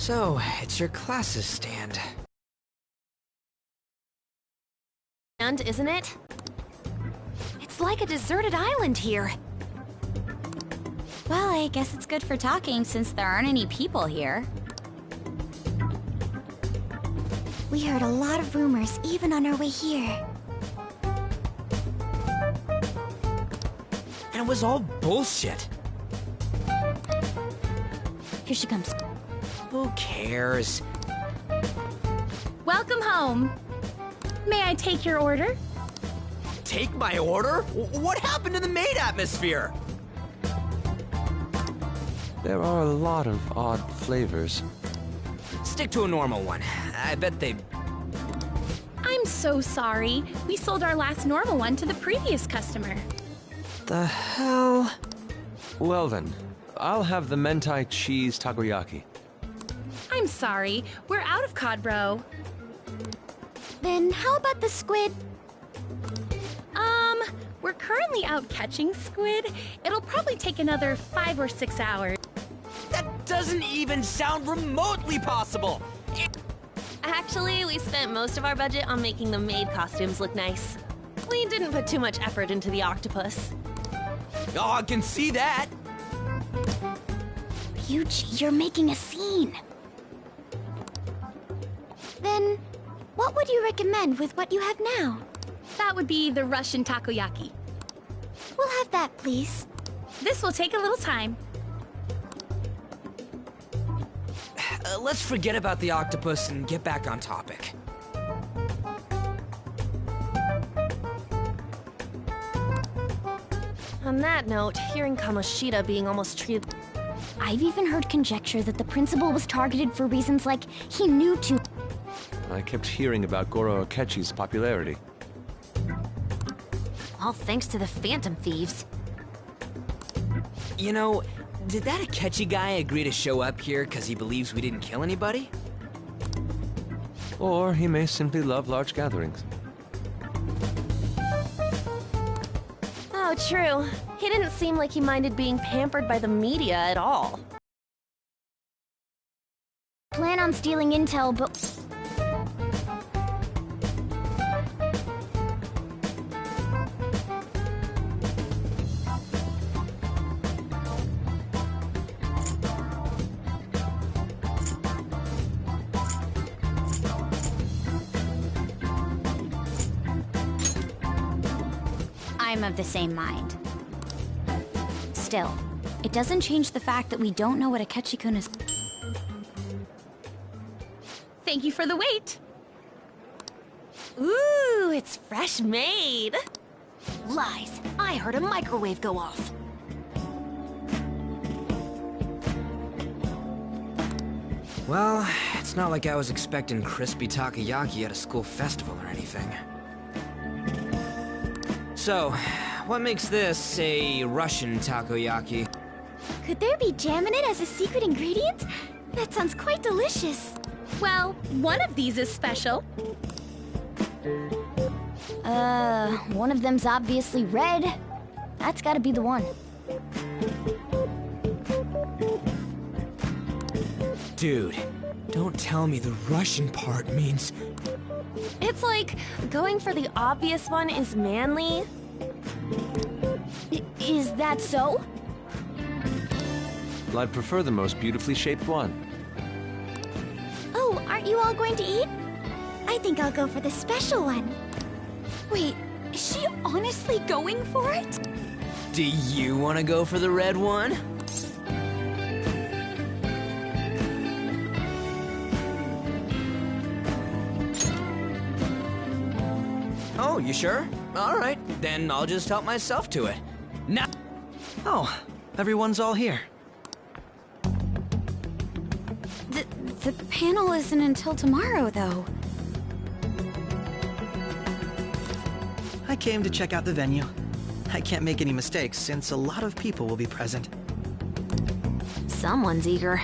So, it's your classes stand. And isn't it? It's like a deserted island here. Well, I guess it's good for talking since there aren't any people here. We heard a lot of rumors even on our way here. And it was all bullshit. Here she comes. Who cares? Welcome home. May I take your order? Take my order? What happened to the maid atmosphere? There are a lot of odd flavors. Stick to a normal one. I bet they... I'm so sorry. We sold our last normal one to the previous customer. The hell? Well then, I'll have the mentai cheese takoyaki. I'm sorry. We're out of cod, bro. Then how about the squid? We're currently out catching squid. It'll probably take another 5 or 6 hours. That doesn't even sound remotely possible! Actually, we spent most of our budget on making the maid costumes look nice. We didn't put too much effort into the octopus. Oh, I can see that! Ryuji, you're making a scene. Then, what would you recommend with what you have now? That would be the Russian takoyaki. We'll have that, please. This will take a little time. Let's forget about the octopus and get back on topic. On that note, hearing Kamoshida being almost treated... I've even heard conjecture that the principal was targeted for reasons like he knew too. I kept hearing about Goro Akechi's popularity. All thanks to the Phantom Thieves. You know, did that Akechi guy agree to show up here because he believes we didn't kill anybody? Or he may simply love large gatherings. Oh, true. He didn't seem like he minded being pampered by the media at all. Plan on stealing intel, but... I'm of the same mind. Still, it doesn't change the fact that we don't know what Akechi-kun is... Thank you for the wait. Ooh, it's fresh made. Lies. I heard a microwave go off. Well, it's not like I was expecting crispy takoyaki at a school festival or anything. So, what makes this a Russian takoyaki? Could there be jam in it as a secret ingredient? That sounds quite delicious. Well, one of these is special. One of them's obviously red. That's gotta be the one. Dude, don't tell me the Russian part means... It's like going for the obvious one is manly. Is that so? Well, I'd prefer the most beautifully shaped one. Oh, aren't you all going to eat? I think I'll go for the special one. Wait, is she honestly going for it? Do you want to go for the red one? Oh, you sure? All right, then I'll just help myself to it. Now... Oh, everyone's all here. The panel isn't until tomorrow, though. I came to check out the venue. I can't make any mistakes since a lot of people will be present. Someone's eager.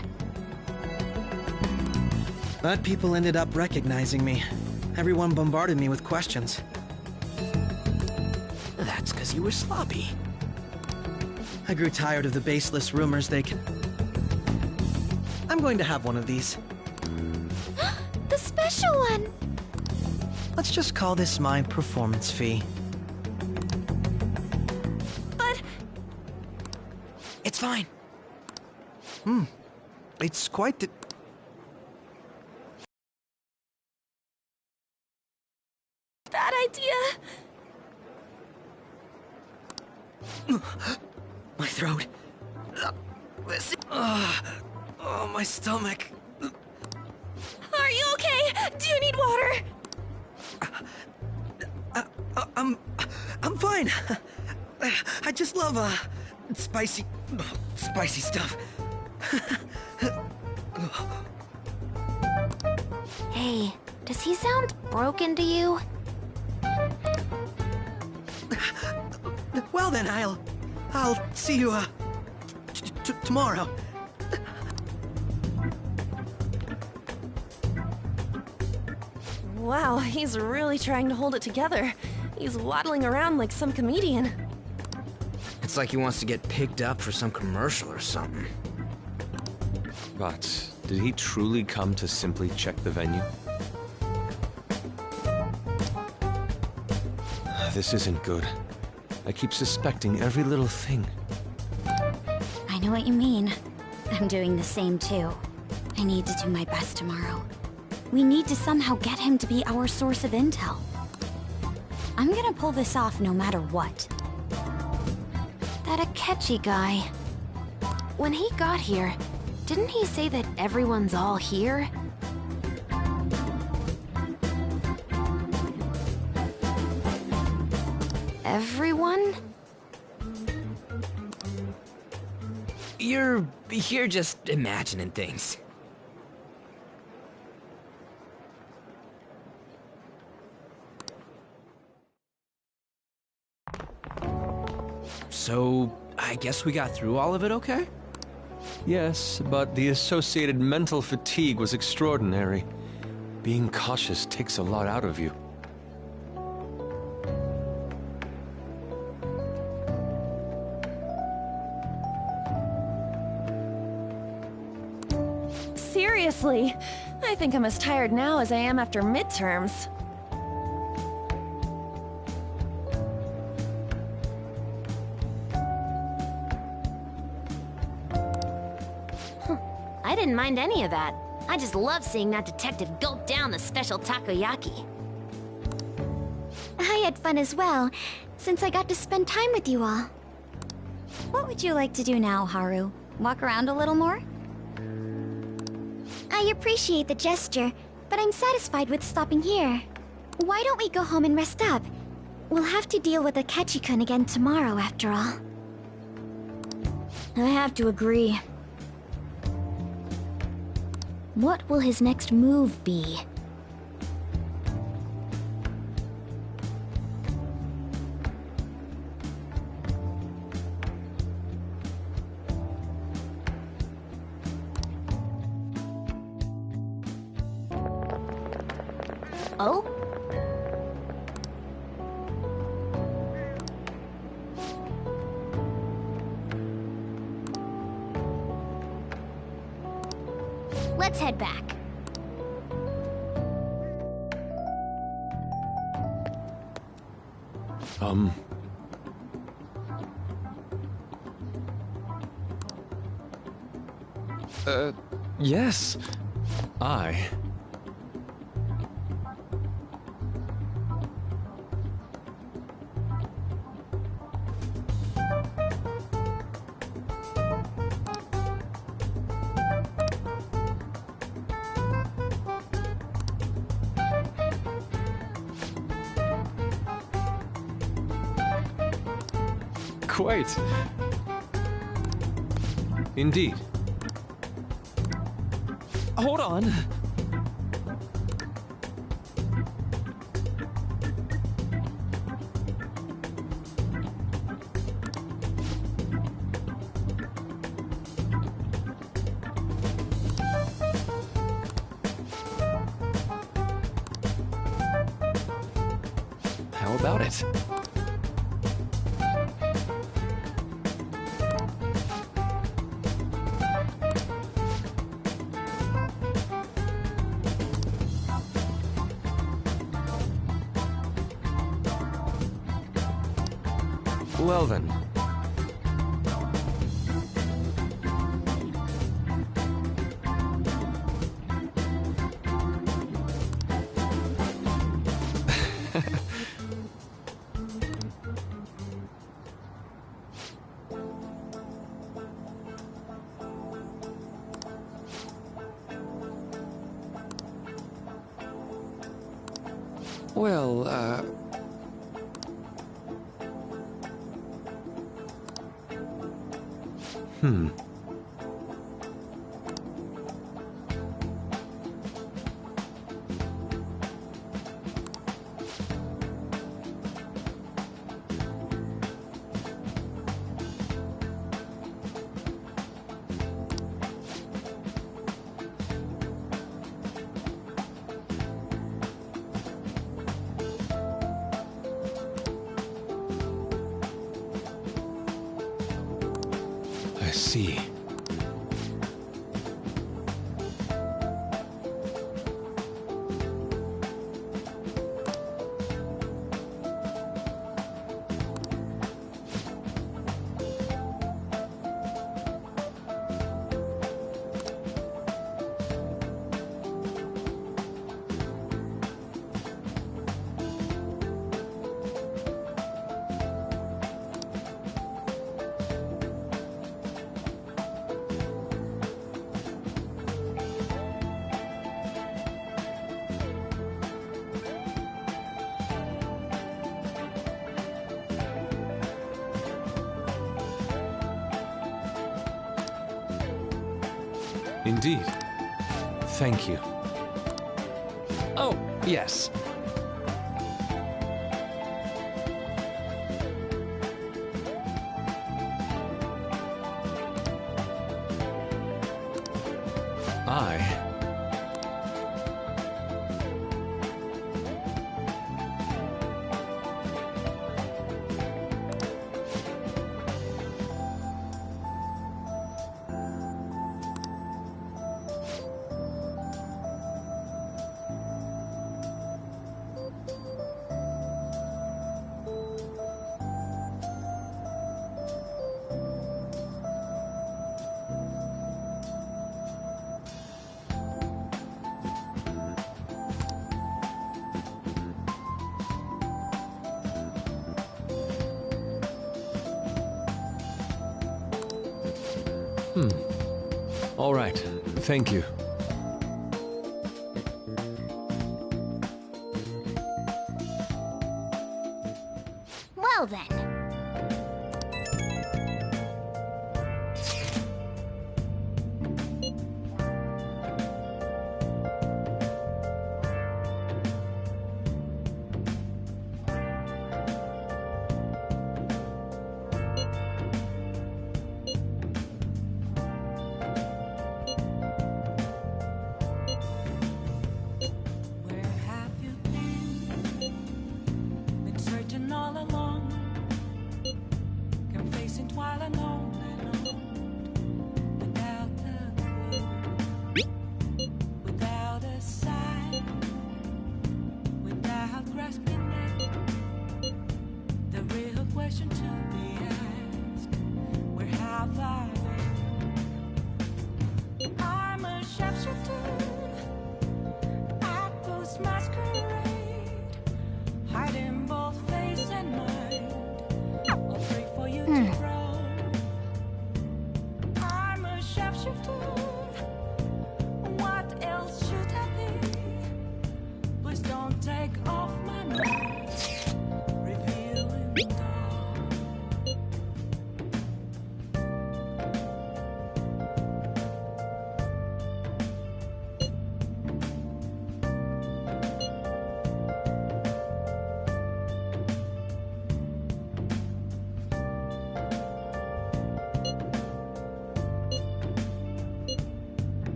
But people ended up recognizing me. Everyone bombarded me with questions. That's because you were sloppy. I grew tired of the baseless rumors I'm I'm going to have one of these. The special one! Let's just call this my performance fee. But It's fine. It's quite the... bad idea. My throat. Oh, my stomach. Are you okay? Do you need water? I'm fine. I just love, spicy stuff. Hey, does he sound broken to you? Well then, I'll see you, tomorrow. Wow, he's really trying to hold it together. He's waddling around like some comedian. It's like he wants to get picked up for some commercial or something. But did he truly come to simply check the venue? This isn't good. I keep suspecting every little thing. I know what you mean. I'm doing the same too. I need to do my best tomorrow. We need to somehow get him to be our source of intel. I'm gonna pull this off no matter what. That Akechi guy. When he got here, didn't he say that everyone's all here? Everyone? You're just imagining things. So, I guess we got through all of it okay? Yes, but the associated mental fatigue was extraordinary. Being cautious takes a lot out of you. Seriously, I think I'm as tired now as I am after midterms. I didn't mind any of that. I just love seeing that detective gulp down the special takoyaki. I had fun as well, since I got to spend time with you all. What would you like to do now, Haru? Walk around a little more? I appreciate the gesture, but I'm satisfied with stopping here. Why don't we go home and rest up? We'll have to deal with Akechi-kun again tomorrow, after all. I have to agree. What will his next move be? Oh? Let's head back. Yes. I... Quite. Indeed. Hold on. How about it? Well then. Well, I see. Indeed. Thank you. Oh, yes. I... All right. Thank you. Well then.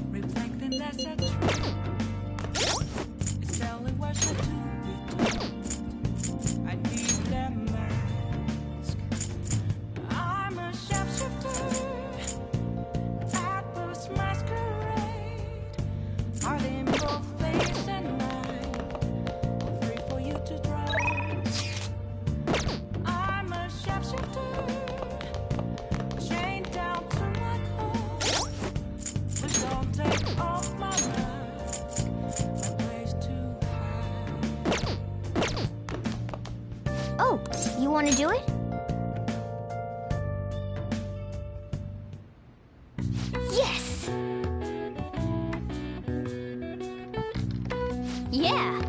Reflecting that's a truth. Oh, you want to do it? Yes! Yeah!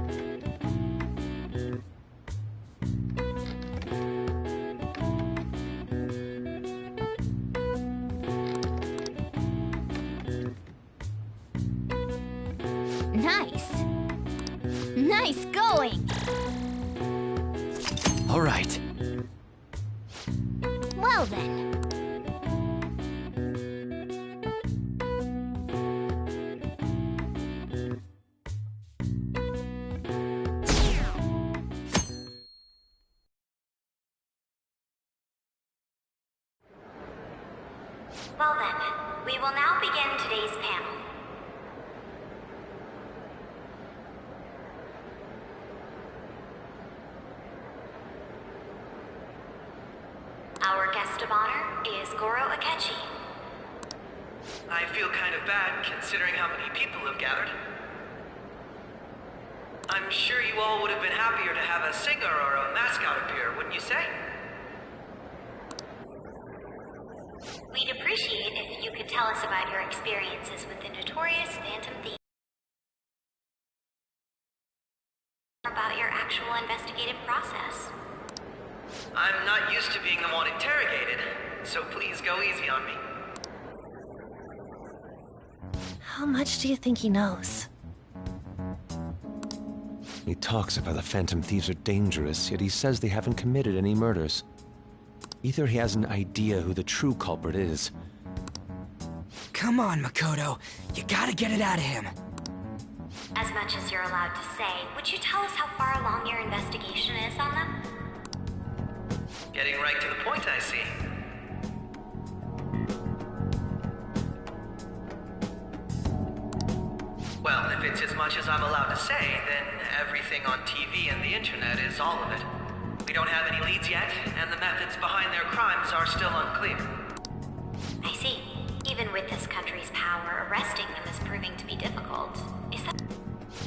Nice! Nice going! All right. Well then. Well then, we will now begin today's panel. Our guest of honor is Goro Akechi. I feel kind of bad considering how many people have gathered. I'm sure you all would have been happier to have a singer or a mascot appear, wouldn't you say? We'd appreciate if you could tell us about your experiences with the notorious Phantom Thief. About your actual investigative process. I'm not used to being the one interrogated, so please go easy on me. How much do you think he knows? He talks about the Phantom Thieves are dangerous, yet he says they haven't committed any murders. Either he has an idea who the true culprit is. Come on, Makoto. You gotta get it out of him. As much as you're allowed to say, would you tell us how far along your investigation is on them? Getting right to the point, I see. Well, if it's as much as I'm allowed to say, then everything on TV and the internet is all of it. We don't have any leads yet, and the methods behind their crimes are still unclear. I see. Even with this country's power, arresting them is proving to be difficult. Is that...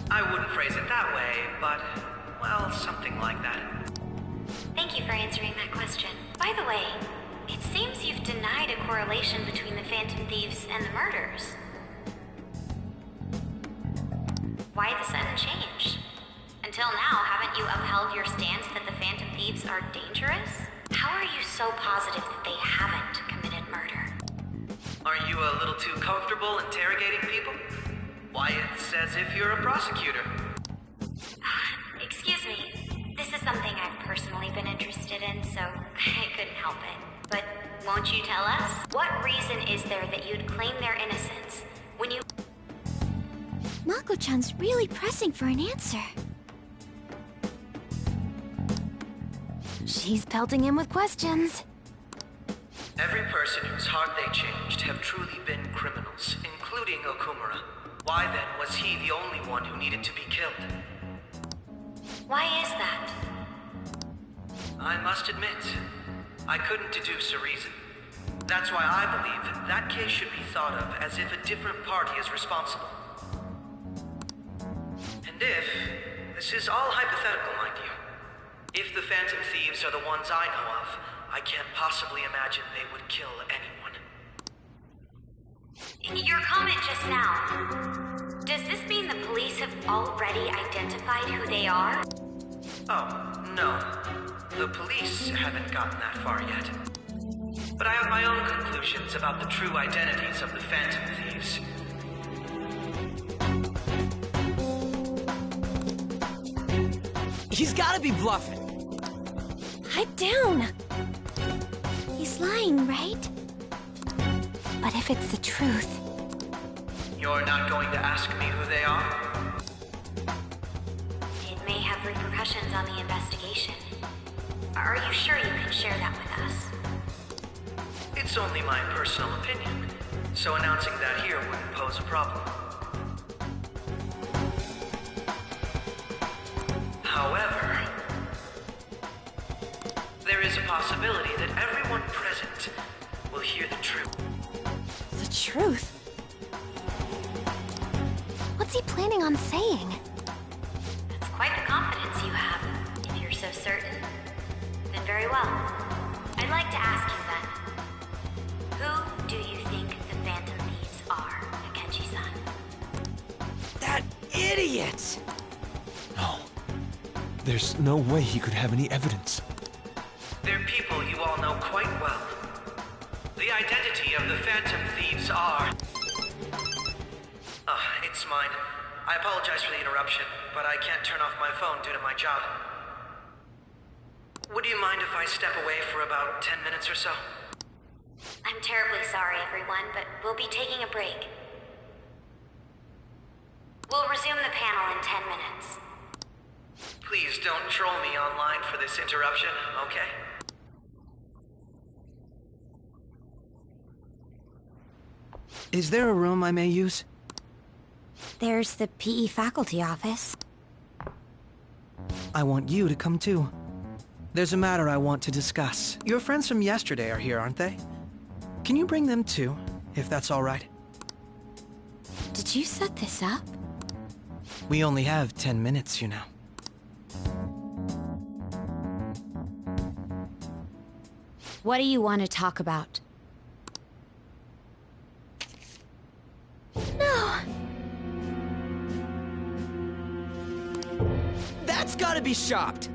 I wouldn't phrase it that way, but, well, something like that. Thank you for answering that question. By the way, it seems you've denied a correlation between the Phantom Thieves and the murders. Why the sudden change? Until now, haven't you upheld your stance that the Phantom Thieves are dangerous? How are you so positive that they haven't committed murder? Aren't you a little too comfortable interrogating people? Why, it's as if you're a prosecutor. Excuse me. This is something I've personally been interested in, so I couldn't help it. But won't you tell us? What reason is there that you'd claim their innocence when you... Mako-chan's really pressing for an answer. She's pelting him with questions. Every person whose heart they changed have truly been criminals, including Okumura. Why then was he the only one who needed to be killed? Why is that? I must admit, I couldn't deduce a reason. That's why I believe that case should be thought of as if a different party is responsible. And if, this is all hypothetical, mind you, if the Phantom Thieves are the ones I know of, I can't possibly imagine they would kill anyone. Your comment just now, does this mean the police have already identified who they are? Oh, no. The police haven't gotten that far yet. But I have my own conclusions about the true identities of the Phantom Thieves. He's gotta be bluffing. Pipe down! He's lying, right? But if it's the truth... You're not going to ask me who they are? It may have repercussions on the investigation. Are you sure you can share that with us? It's only my personal opinion, so announcing that here wouldn't pose a problem. However, there is a possibility that everyone present will hear the truth. The truth? What's he planning on saying? That's quite the confidence you have, if you're so certain. Very well. I'd like to ask you then, who do you think the Phantom Thieves are, Akechi-san? That idiot! No. There's no way he could have any evidence. They're people you all know quite well. The identity of the Phantom Thieves are... it's mine. I apologize for the interruption, but I can't turn off my phone due to my job. Would you mind if I step away for about 10 minutes or so? I'm terribly sorry, everyone, but we'll be taking a break. We'll resume the panel in 10 minutes. Please don't troll me online for this interruption, okay? Is there a room I may use? There's the PE faculty office. I want you to come too. There's a matter I want to discuss. Your friends from yesterday are here, aren't they? Can you bring them too, if that's all right? Did you set this up? We only have 10 minutes, you know. What do you want to talk about? No! That's gotta be shopped!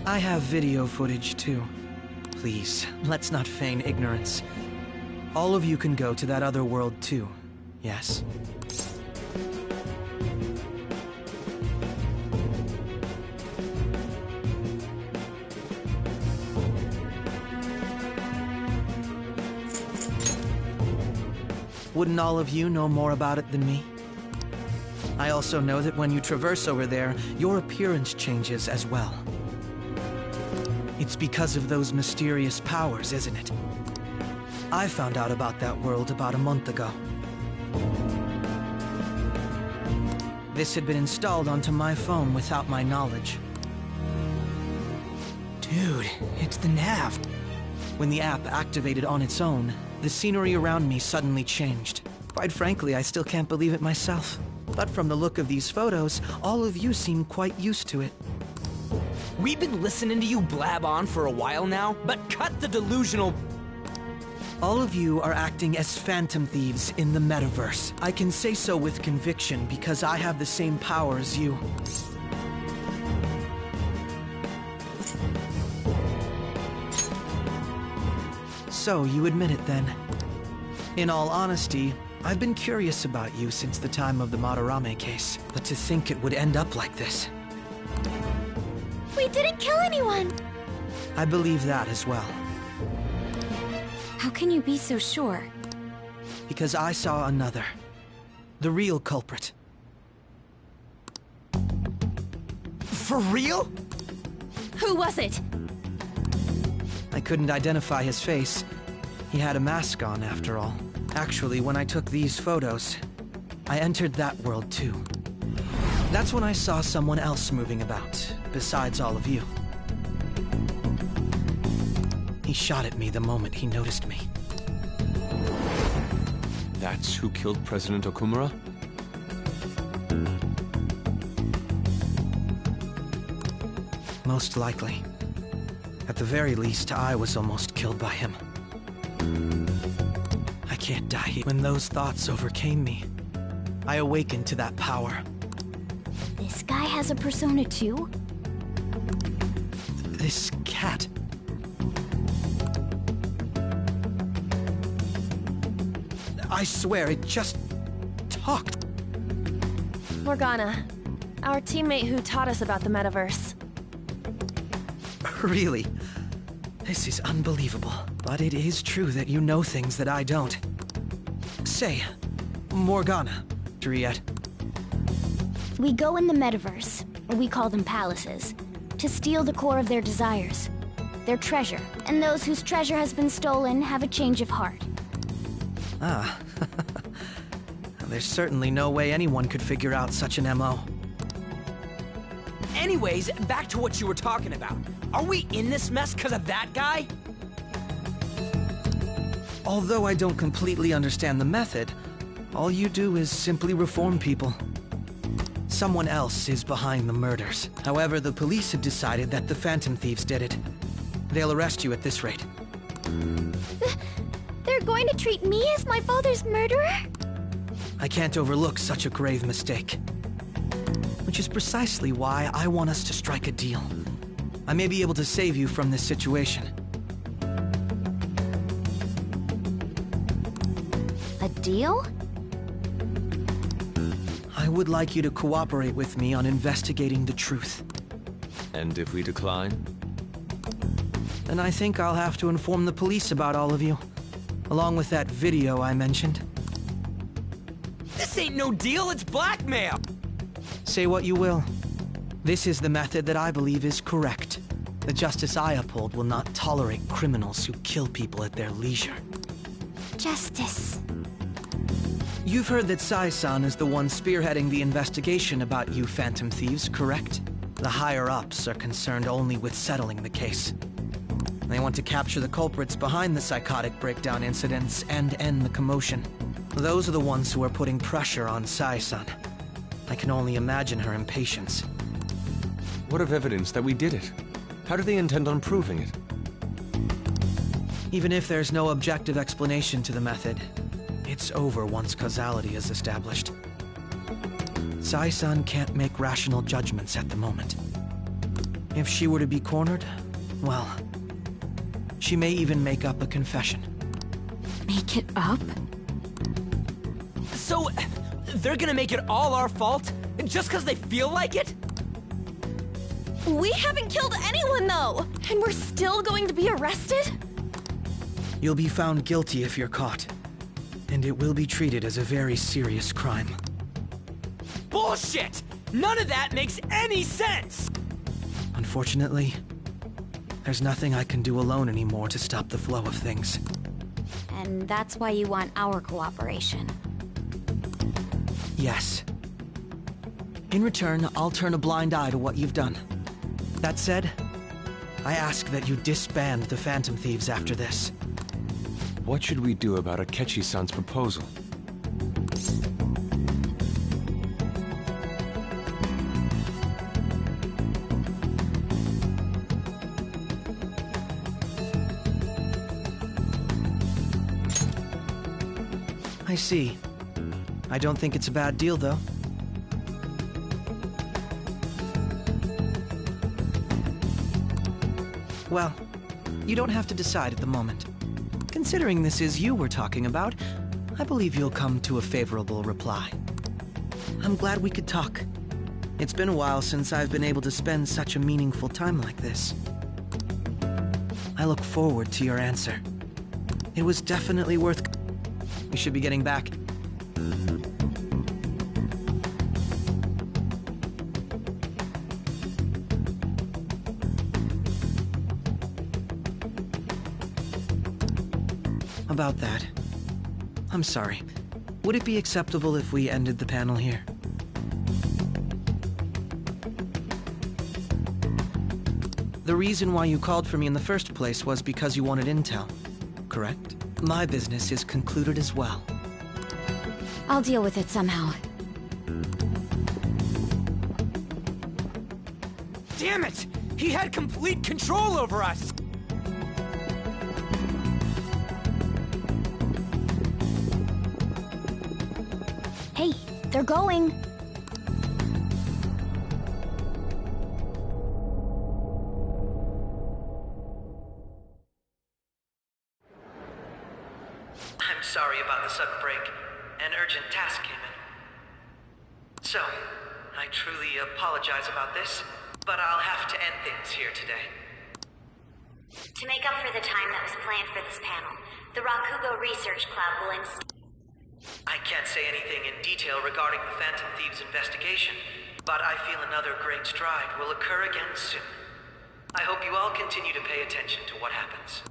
I have video footage too. Please, let's not feign ignorance. All of you can go to that other world too, yes? Wouldn't all of you know more about it than me? I also know that when you traverse over there, your appearance changes as well. It's because of those mysterious powers, isn't it? I found out about that world about a month ago. This had been installed onto my phone without my knowledge. Dude, it's the nav. When the app activated on its own, the scenery around me suddenly changed. Quite frankly, I still can't believe it myself. But from the look of these photos, all of you seem quite used to it. We've been listening to you blab on for a while now, but cut the delusional... All of you are acting as phantom thieves in the metaverse. I can say so with conviction because I have the same power as you. So, you admit it then. In all honesty, I've been curious about you since the time of the Madarame case, but to think it would end up like this. We didn't kill anyone! I believe that as well. How can you be so sure? Because I saw another. The real culprit. For real? Who was it? I couldn't identify his face. He had a mask on, after all. Actually, when I took these photos, I entered that world too. That's when I saw someone else moving about, besides all of you. He shot at me the moment he noticed me. That's who killed President Okumura? Most likely. At the very least, I was almost killed by him. I can't die. When those thoughts overcame me, I awakened to that power. This guy has a persona too? This cat. I swear, it just talked. Morgana, our teammate who taught us about the metaverse. Really? This is unbelievable. But it is true that you know things that I don't. Say, Morgana, Juliet. We go in the metaverse, or we call them palaces, to steal the core of their desires, their treasure. And those whose treasure has been stolen have a change of heart. Ah. There's certainly no way anyone could figure out such an MO. Anyways, back to what you were talking about. Are we in this mess because of that guy? Although I don't completely understand the method, all you do is simply reform people. someone else is behind the murders. However, the police have decided that the Phantom Thieves did it. They'll arrest you at this rate. They're going to treat me as my father's murderer? I can't overlook such a grave mistake. Which is precisely why I want us to strike a deal. I may be able to save you from this situation. A deal? I would like you to cooperate with me on investigating the truth. And if we decline? Then I think I'll have to inform the police about all of you. Along with that video I mentioned. This ain't no deal, it's blackmail! Say what you will. This is the method that I believe is correct. The justice I uphold will not tolerate criminals who kill people at their leisure. Justice. You've heard that Sai-san is the one spearheading the investigation about you Phantom Thieves, correct? The higher-ups are concerned only with settling the case. They want to capture the culprits behind the psychotic breakdown incidents and end the commotion. Those are the ones who are putting pressure on Sai-san. I can only imagine her impatience. What of evidence that we did it? How do they intend on proving it? Even if there's no objective explanation to the method, it's over once causality is established. Sai-san can't make rational judgments at the moment. If she were to be cornered, well, she may even make up a confession. Make it up? So, they're gonna make it all our fault? Just because they feel like it? We haven't killed anyone, though! And we're still going to be arrested? You'll be found guilty if you're caught. And it will be treated as a very serious crime. Bullshit! None of that makes any sense! Unfortunately, there's nothing I can do alone anymore to stop the flow of things. And that's why you want our cooperation. Yes. In return, I'll turn a blind eye to what you've done. That said, I ask that you disband the Phantom Thieves after this. What should we do about Akechi-san's proposal? I see. I don't think it's a bad deal, though. Well, you don't have to decide at the moment. Considering this is you we're talking about, I believe you'll come to a favorable reply. I'm glad we could talk. It's been a while since I've been able to spend such a meaningful time like this. I look forward to your answer. It was definitely worth... We should be getting back. About that. I'm sorry. Would it be acceptable if we ended the panel here? The reason why you called for me in the first place was because you wanted intel, correct? My business is concluded as well. I'll deal with it somehow. Damn it! He had complete control over us! Hey, they're going. I'm sorry about the sudden break. An urgent task came in. So, I truly apologize about this, but I'll have to end things here today. To make up for the time that was planned for this panel, the Rakugo Research Club will I can't say anything in detail regarding the Phantom Thieves investigation, but I feel another great stride will occur again soon. I hope you all continue to pay attention to what happens.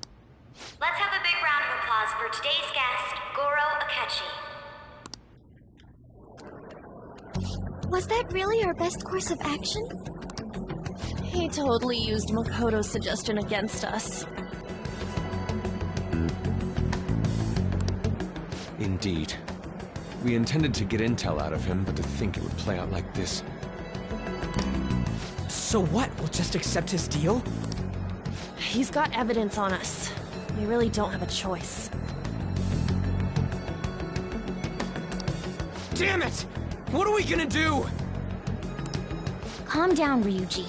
Let's have a big round of applause for today's guest, Goro Akechi. Was that really our best course of action? He totally used Makoto's suggestion against us. Indeed. We intended to get intel out of him, but to think it would play out like this. So what? We'll just accept his deal? He's got evidence on us. We really don't have a choice. Damn it! What are we gonna do? Calm down, Ryuji.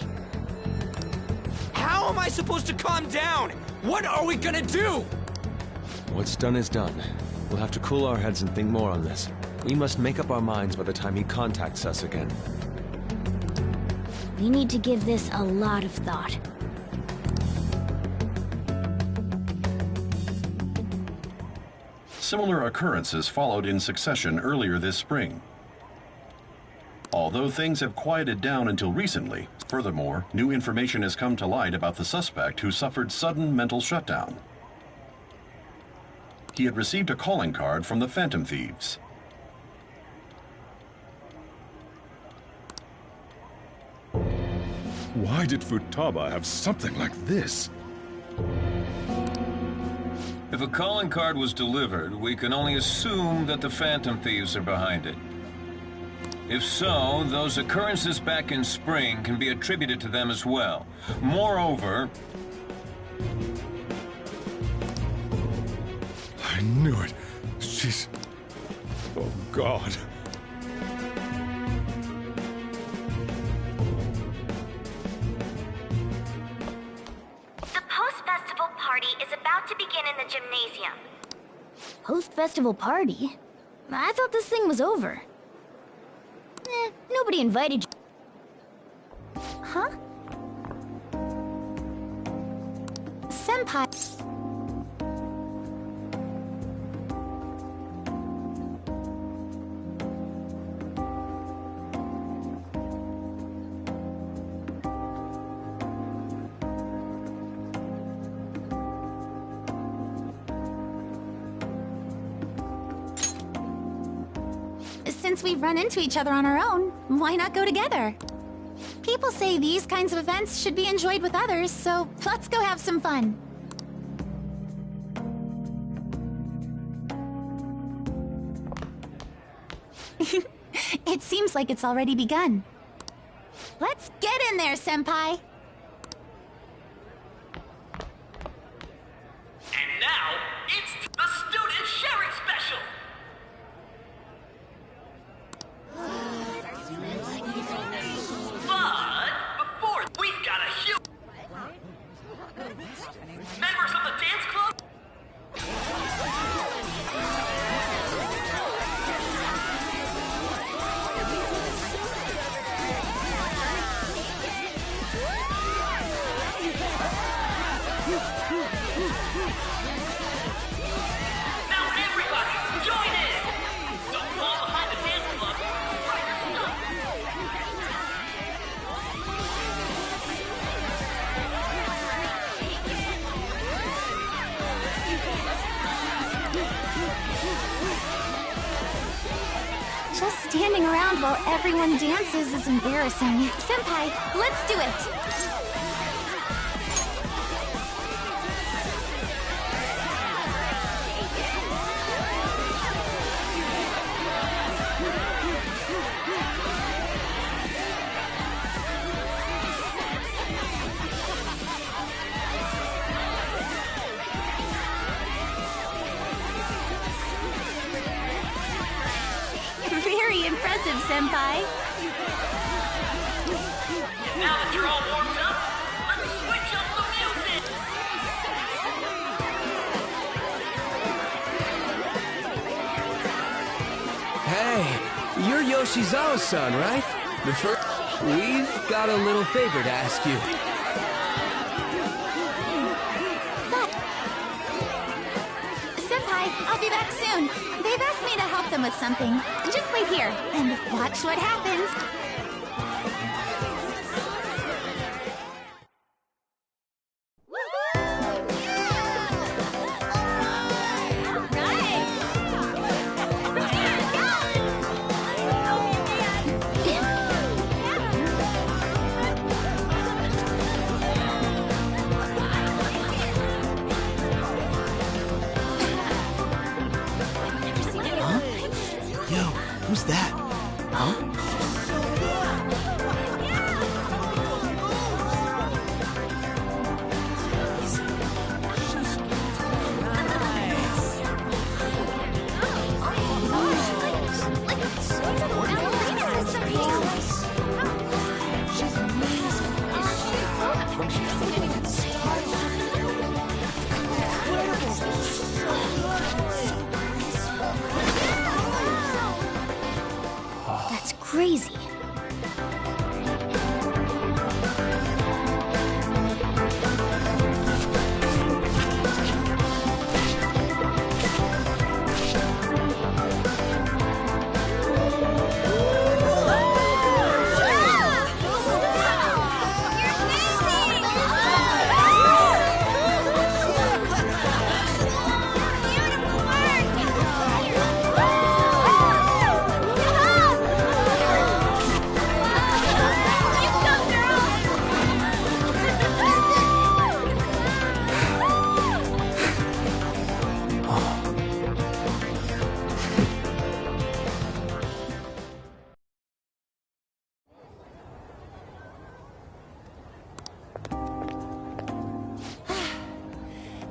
How am I supposed to calm down? What are we gonna do? What's done is done. We'll have to cool our heads and think more on this. We must make up our minds by the time he contacts us again. We need to give this a lot of thought. Similar occurrences followed in succession earlier this spring. Although things have quieted down until recently, furthermore, new information has come to light about the suspect who suffered sudden mental shutdown. He had received a calling card from the Phantom Thieves. Why did Futaba have something like this? If a calling card was delivered, we can only assume that the Phantom Thieves are behind it. If so, those occurrences back in spring can be attributed to them as well. Moreover... I knew it. She's... Oh, God. The post-festival party is about to begin in the gymnasium. Post-festival party? I thought this thing was over. Nobody invited you. Huh? Senpai. Since we've run into each other on our own, why not go together? People say these kinds of events should be enjoyed with others, so let's go have some fun. It seems like it's already begun. Let's get in there, Senpai! And now, it's the Student Sharing Special! But before, we've got a huge... Members of the dance club? Now everybody, join in! Don't fall behind the dance club. Right your stuff. Just standing around while everyone dances is embarrassing. Senpai, let's do it! Very impressive, Senpai. Now that you're all warmed up, let's switch up the music! Hey, you're Yoshizawa-san, right? We've got a little favor to ask you. Senpai, I'll be back soon. They've asked me to help them with something. Just wait here and watch what happens. Who's that? Huh? That's crazy.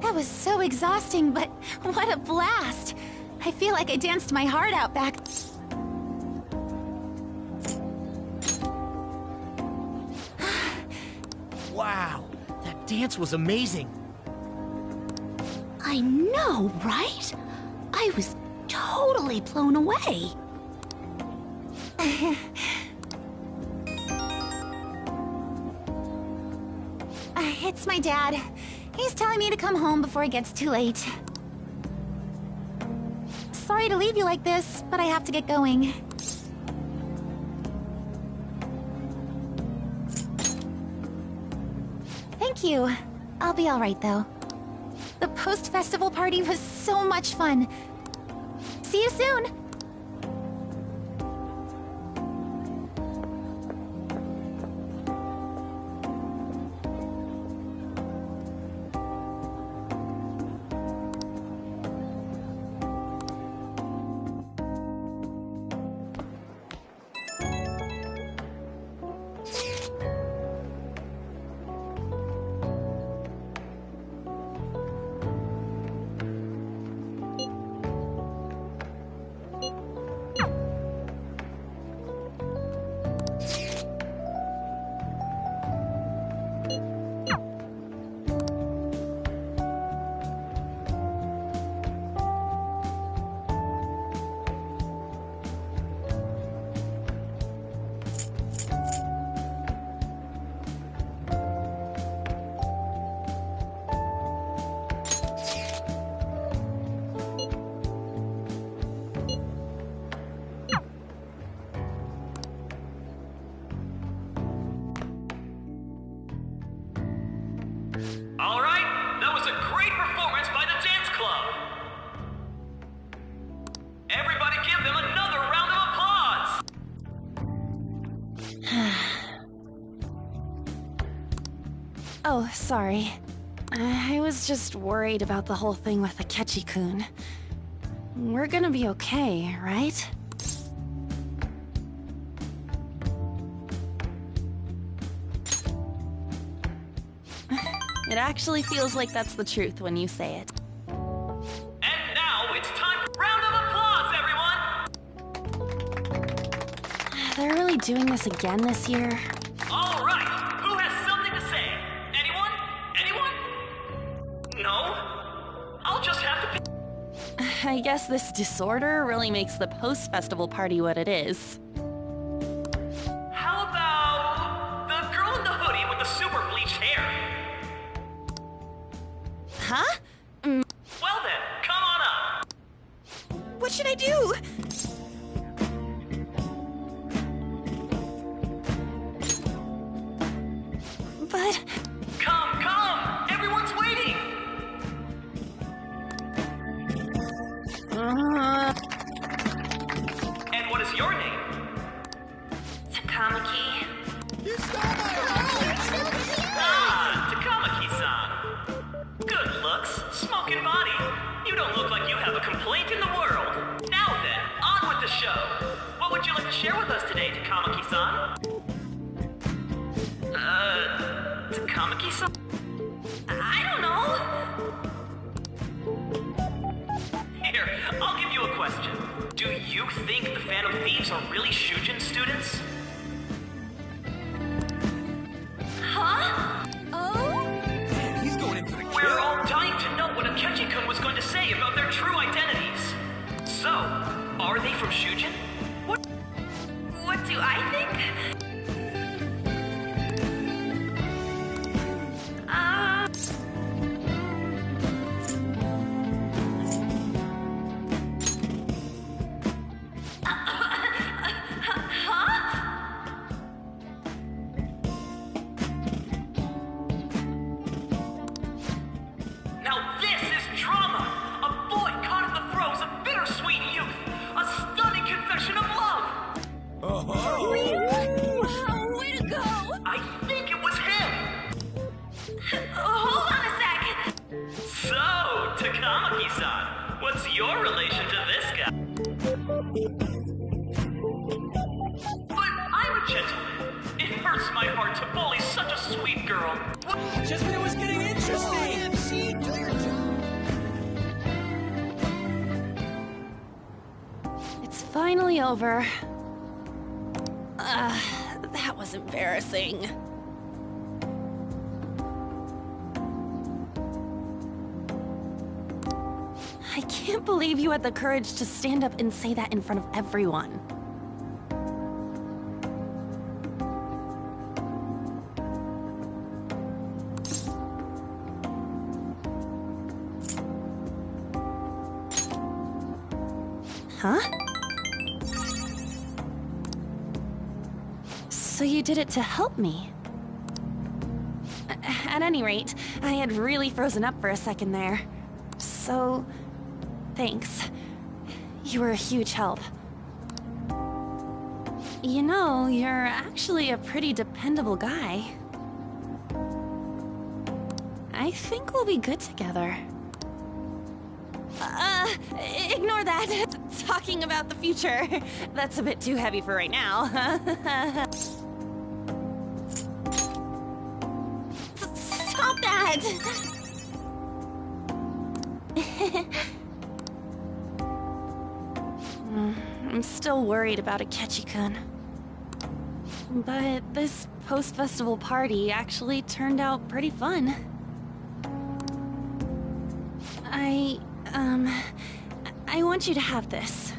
That was so exhausting, but what a blast! I feel like I danced my heart out back... Wow, that dance was amazing. I know, right? I was totally blown away. It's my dad. He's telling me to come home before it gets too late. Sorry to leave you like this, but I have to get going. Thank you. I'll be all right, though. The post-festival party was so much fun. See you soon! All right, that was a great performance by the dance club. Everybody give them another round of applause. Oh, sorry. I was just worried about the whole thing with the Ketchy-kun. We're gonna be okay, right? It actually feels like that's the truth when you say it. And now it's time for round of applause, everyone! They're really doing this again this year? All right, who has something to say? Anyone? Anyone? No? I'll just have to pick. I guess this disorder really makes the post-festival party what it is. How about the girl in the hoodie with the super bleached hair? Huh? Well then, come on up. What should I do? But... Come! Everyone's waiting! And what is your name? Takamaki. You stole my house! Ah, Takamaki-san. Good looks, smoking body. You don't look like you have a complaint in the world. Now then, on with the show. What would you like to share with us today, Takamaki-san? Takamaki-san? I don't know. Here, I'll give you a question. Do you think the Phantom Thieves are really Shujin students? Huh? Tamaki-san, what's your relation to this guy? But I'm a gentleman. It hurts my heart to bully such a sweet girl. Just when it was getting interesting! MC, do your job! It's finally over. That was embarrassing. I can't believe you had the courage to stand up and say that in front of everyone. Huh? So you did it to help me? At any rate, I had really frozen up for a second there. So... thanks. You were a huge help. You know, you're actually a pretty dependable guy. I think we'll be good together. Ignore that. Talking about the future. That's a bit too heavy for right now. Stop that! I'm still worried about Akechi-kun. But this post-festival party actually turned out pretty fun. I want you to have this.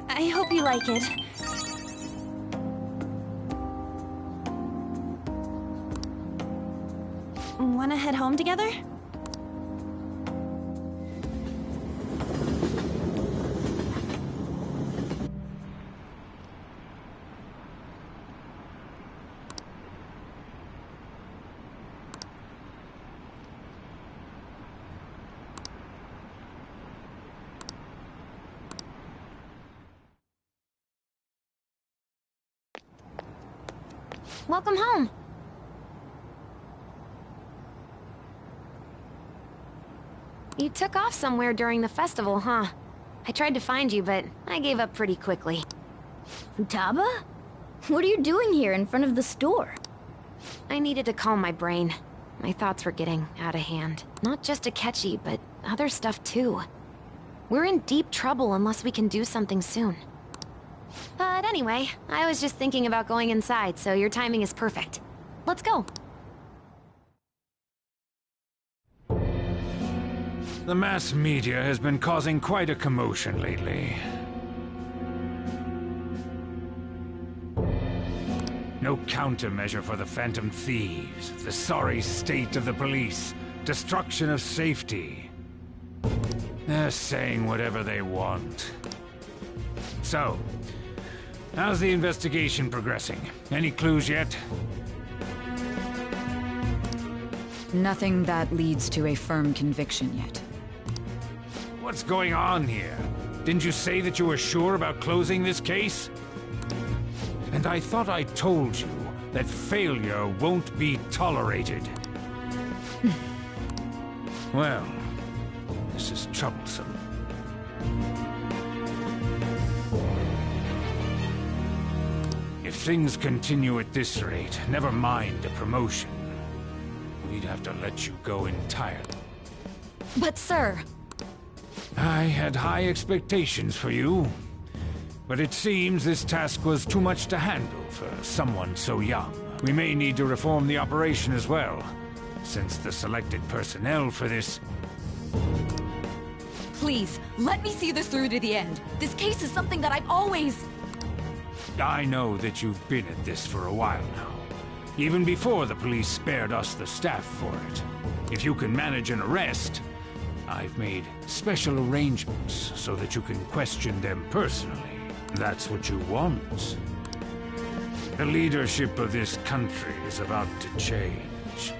I hope you like it. Wanna head home together? Welcome home. You took off somewhere during the festival, huh? I tried to find you, but I gave up pretty quickly. Taba? What are you doing here in front of the store? I needed to calm my brain. My thoughts were getting out of hand. Not just Akechi, but other stuff too. We're in deep trouble unless we can do something soon. But anyway, I was just thinking about going inside, so your timing is perfect. Let's go. The mass media has been causing quite a commotion lately. No countermeasure for the Phantom Thieves, the sorry state of the police, destruction of safety. They're saying whatever they want. So, how's the investigation progressing? Any clues yet? Nothing that leads to a firm conviction yet. What's going on here? Didn't you say that you were sure about closing this case? And I thought I told you that failure won't be tolerated. Well, this is troublesome. If things continue at this rate, never mind a promotion, we'd have to let you go entirely. But sir... I had high expectations for you, but it seems this task was too much to handle for someone so young. We may need to reform the operation as well, since the selected personnel for this... Please, let me see this through to the end. This case is something that I've always... I know that you've been at this for a while now, even before the police spared us the staff for it. If you can manage an arrest, I've made special arrangements so that you can question them personally. That's what you want. The leadership of this country is about to change.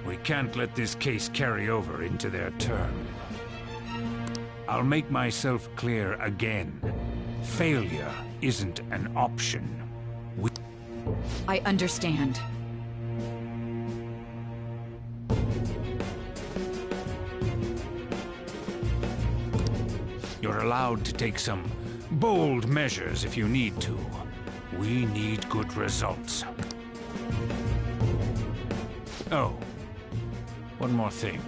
We can't let this case carry over into their term. I'll make myself clear again. Failure isn't an option. I understand. You're allowed to take some bold measures if you need to. We need good results. Oh, one more thing.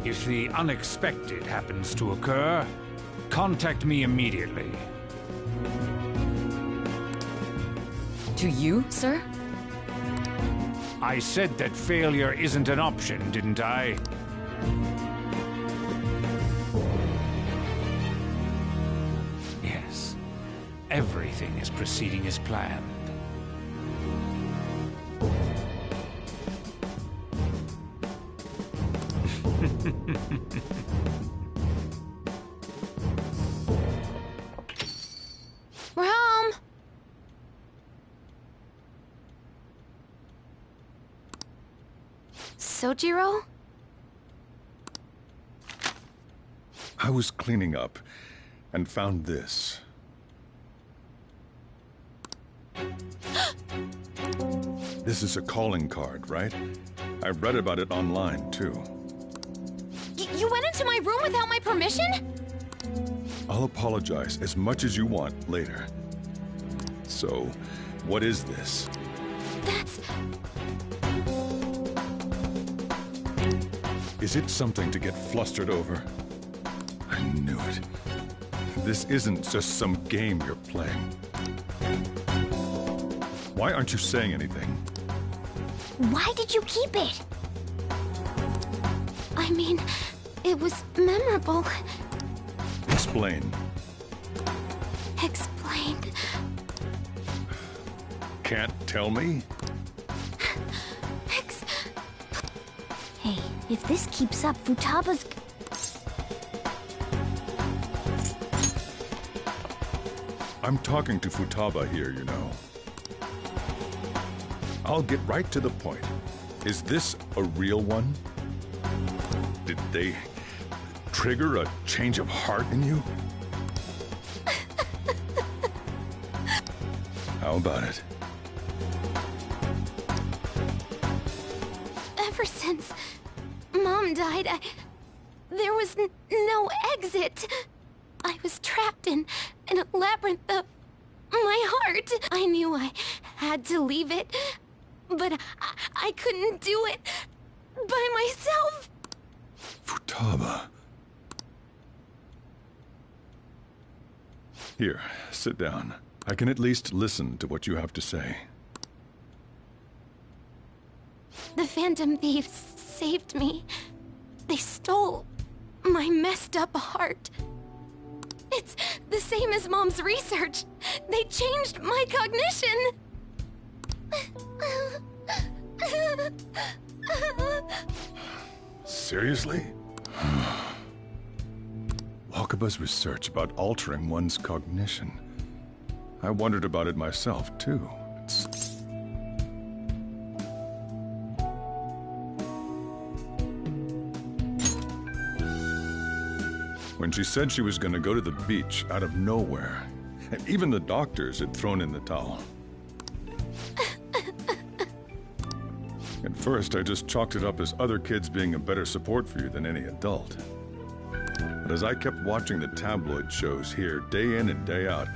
If the unexpected happens to occur, contact me immediately. To you, sir? I said that failure isn't an option, didn't I? Yes. Everything is proceeding as planned. We're home. Sojiro? I was cleaning up and found this. This is a calling card, right? I read about it online, too. You went into my room without my permission? I'll apologize as much as you want later. So, what is this? That's... Is it something to get flustered over? I knew it. This isn't just some game you're playing. Why aren't you saying anything? Why did you keep it? I mean, it was memorable. Explain. Explain. Can't tell me? Hey, if this keeps up, Futaba's... I'm talking to Futaba here, you know. I'll get right to the point. Is this a real one? Did they trigger a change of heart in you? How about it? Ever since Mom died, there was no exit. I was trapped in a labyrinth of my heart. I knew I had to leave it, but I couldn't do it by myself. Futaba. Here, sit down. I can at least listen to what you have to say. The Phantom Thieves saved me. They stole my messed up heart. It's the same as Mom's research. They changed my cognition. Seriously? Wakaba's research about altering one's cognition. I wondered about it myself, too. When she said she was going to go to the beach out of nowhere, and even the doctors had thrown in the towel. At first, I just chalked it up as other kids being a better support for you than any adult. But as I kept watching the tabloid shows here, day in and day out,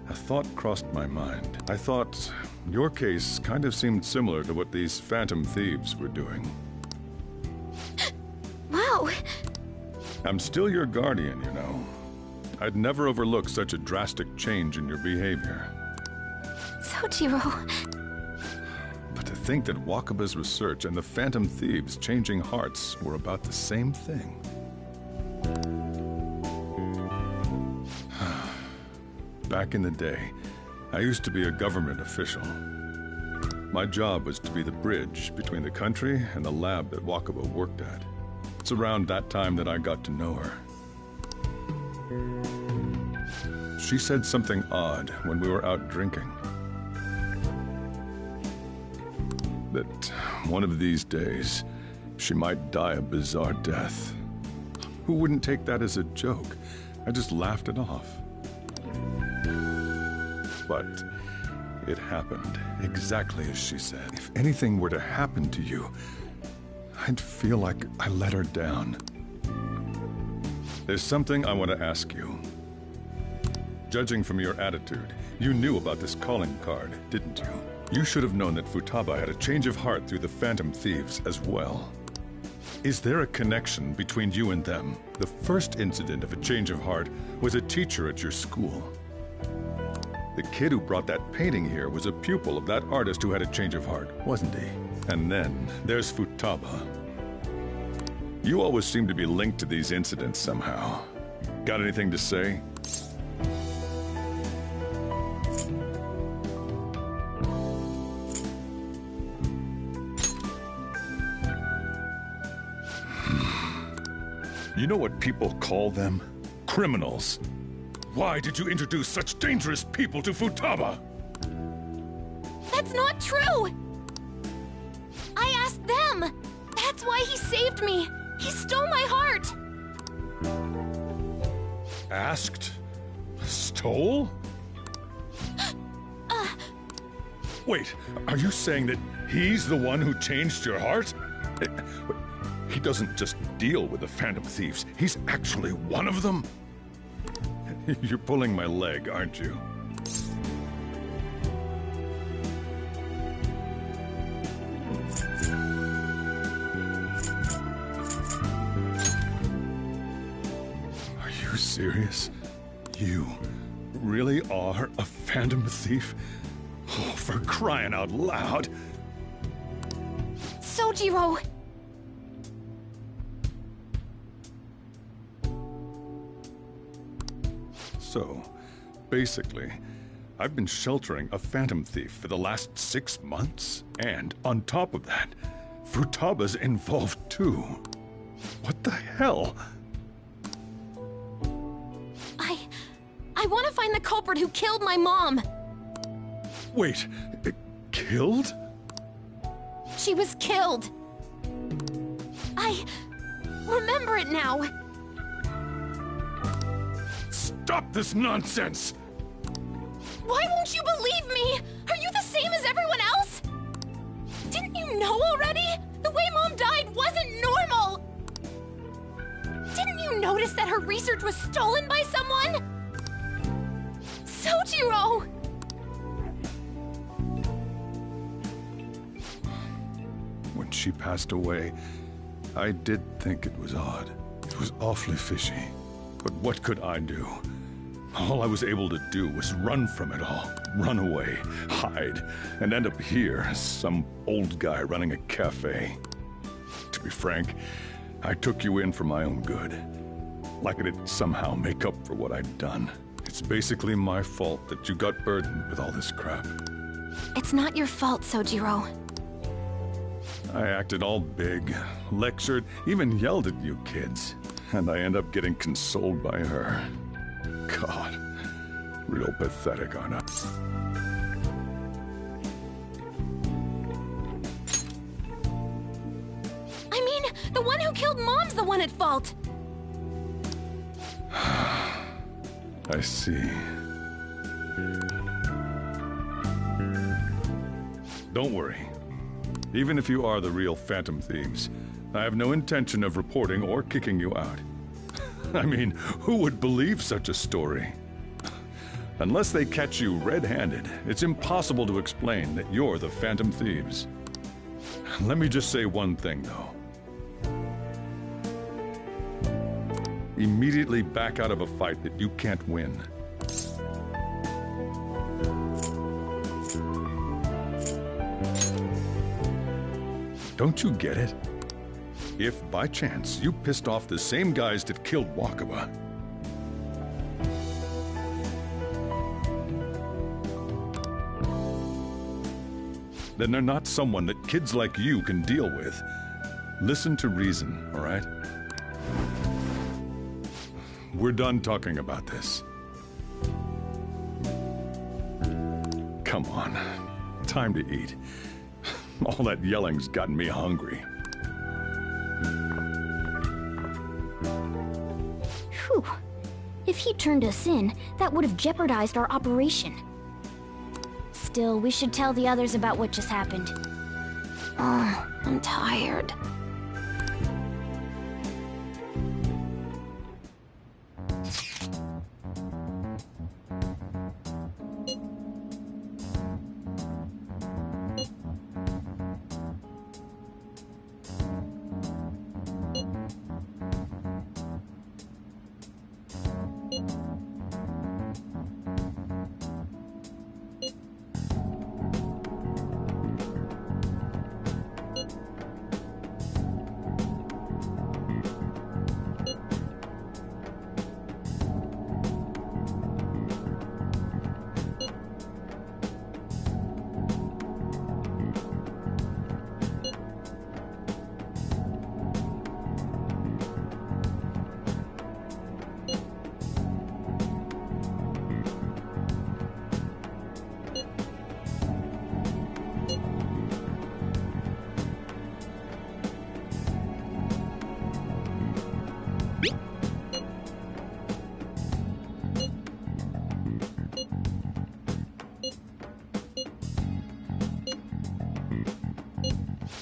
a thought crossed my mind. I thought your case kind of seemed similar to what these Phantom Thieves were doing. Wow. I'm still your guardian, you know. I'd never overlook such a drastic change in your behavior. Sojiro. But to think that Wakaba's research and the Phantom Thieves changing hearts were about the same thing. Back in the day, I used to be a government official. My job was to be the bridge between the country and the lab that Wakaba worked at. It's around that time that I got to know her. She said something odd when we were out drinking. that one of these days, she might die a bizarre death. Who wouldn't take that as a joke? I just laughed it off. But it happened exactly as she said. If anything were to happen to you, I'd feel like I let her down. There's something I want to ask you. Judging from your attitude, you knew about this calling card, didn't you? You should have known that Futaba had a change of heart through the Phantom Thieves as well. Is there a connection between you and them? The first incident of a change of heart was a teacher at your school. The kid who brought that painting here was a pupil of that artist who had a change of heart, wasn't he? And then there's Futaba. You always seem to be linked to these incidents somehow. Got anything to say? You know what people call them? Criminals. Why did you introduce such dangerous people to Futaba? That's not true! I asked them! That's why he saved me! He stole my heart! Asked? Stole? Wait, are you saying that he's the one who changed your heart? He doesn't just deal with the Phantom Thieves, he's actually one of them? You're pulling my leg, aren't you? Are you serious? You really are a Phantom Thief? Oh, for crying out loud! Sojiro! So, basically, I've been sheltering a Phantom Thief for the last 6 months. And on top of that, Futaba's involved too. What the hell? I want to find the culprit who killed my mom! Wait, killed? She was killed! I remember it now! Stop this nonsense! Why won't you believe me? Are you the same as everyone else? Didn't you know already? The way Mom died wasn't normal! Didn't you notice that her research was stolen by someone? Sojiro! When she passed away, I did think it was odd. It was awfully fishy. But what could I do? All I was able to do was run from it all. Run away, hide, and end up here as some old guy running a cafe. To be frank, I took you in for my own good. Like it'd somehow make up for what I'd done. It's basically my fault that you got burdened with all this crap. It's not your fault, Sojiro. I acted all big, lectured, even yelled at you kids. And I end up getting consoled by her. God, real pathetic, aren't I? I mean, the one who killed Mom's the one at fault! I see. Don't worry. Even if you are the real Phantom Thieves, I have no intention of reporting or kicking you out. I mean, who would believe such a story? Unless they catch you red-handed, it's impossible to explain that you're the Phantom Thieves. Let me just say one thing, though. Immediately back out of a fight that you can't win. Don't you get it? If, by chance, you pissed off the same guys that killed Wakaba, then they're not someone that kids like you can deal with. Listen to reason, all right? We're done talking about this. Come on. Time to eat. All that yelling's gotten me hungry. Whew. If he turned us in, that would have jeopardized our operation. Still, we should tell the others about what just happened. Oh, I'm tired.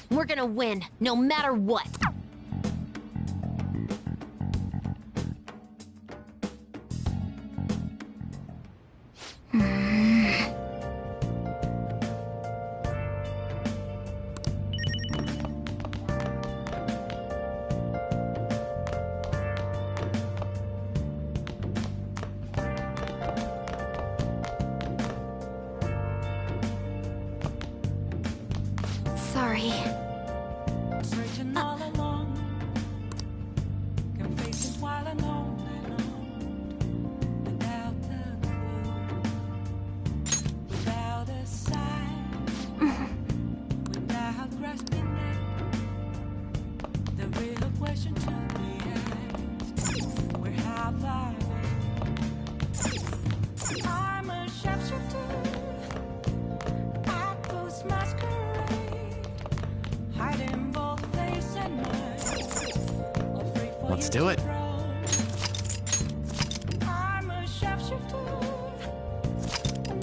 We're gonna win, no matter what. Sorry. Searching all along, confessing while I'm on and on, without a clue, without a sign, without grasping it. The real question to be asked: where have I been? I'm a sharpshooter. I post masquerade, hiding both face and mind. Let's do it. I'm a sharpshooter.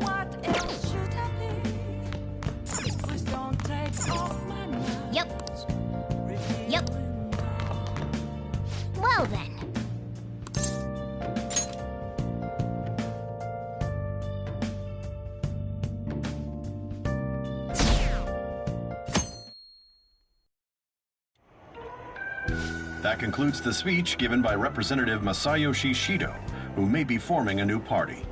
What else should I be? Please don't take off my mind. Yep. Well then. That concludes the speech given by Representative Masayoshi Shido, who may be forming a new party.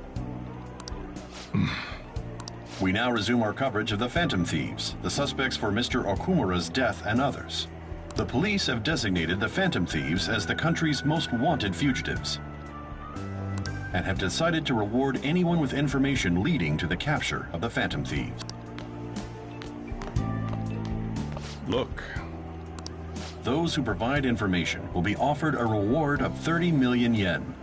We now resume our coverage of the Phantom Thieves, the suspects for Mr. Okumura's death and others. The police have designated the Phantom Thieves as the country's most wanted fugitives, and have decided to reward anyone with information leading to the capture of the Phantom Thieves. Look. Those who provide information will be offered a reward of 30 million yen.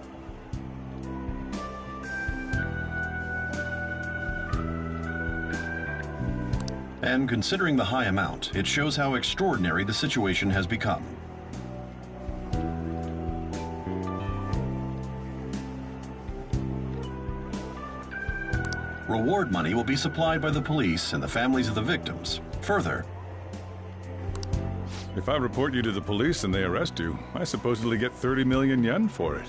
And considering the high amount, it shows how extraordinary the situation has become. Reward money will be supplied by the police and the families of the victims. Further, if I report you to the police and they arrest you, I supposedly get 30 million yen for it.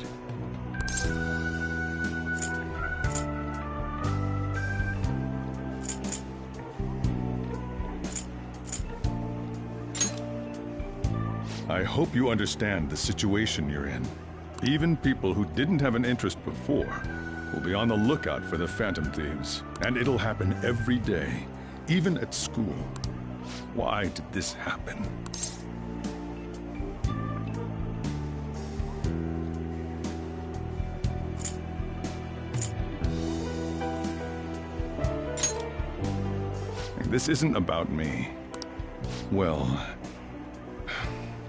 I hope you understand the situation you're in. Even people who didn't have an interest before will be on the lookout for the Phantom Thieves. And it'll happen every day, even at school. Why did this happen? This isn't about me. Well,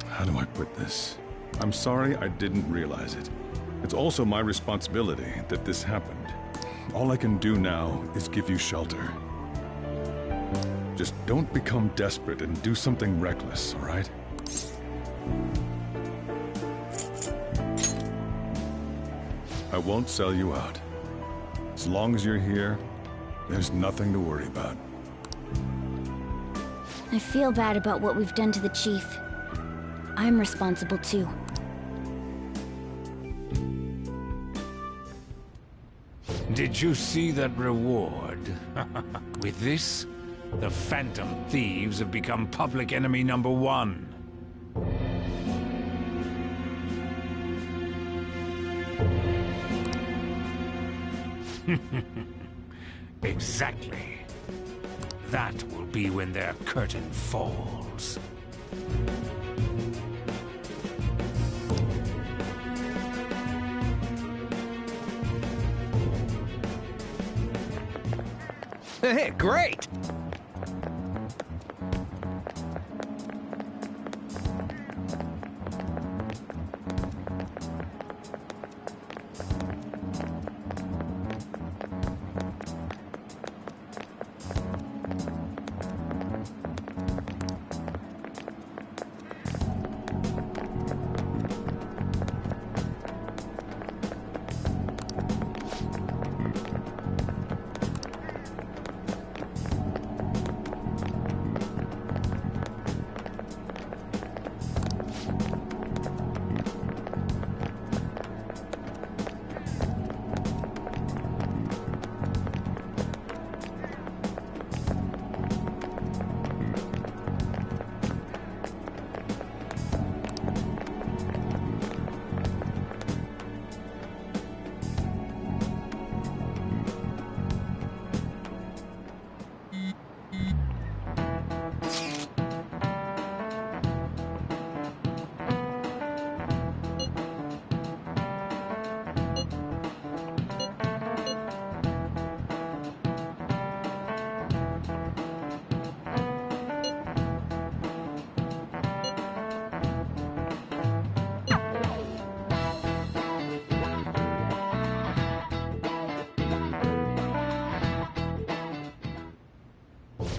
how do I put this? I'm sorry I didn't realize it. It's also my responsibility that this happened. All I can do now is give you shelter. Just don't become desperate and do something reckless, all right? I won't sell you out. As long as you're here, there's nothing to worry about. I feel bad about what we've done to the chief. I'm responsible too. Did you see that reward? With this, the Phantom Thieves have become public enemy number 1. Exactly. That will be when their curtain falls. Hey, great!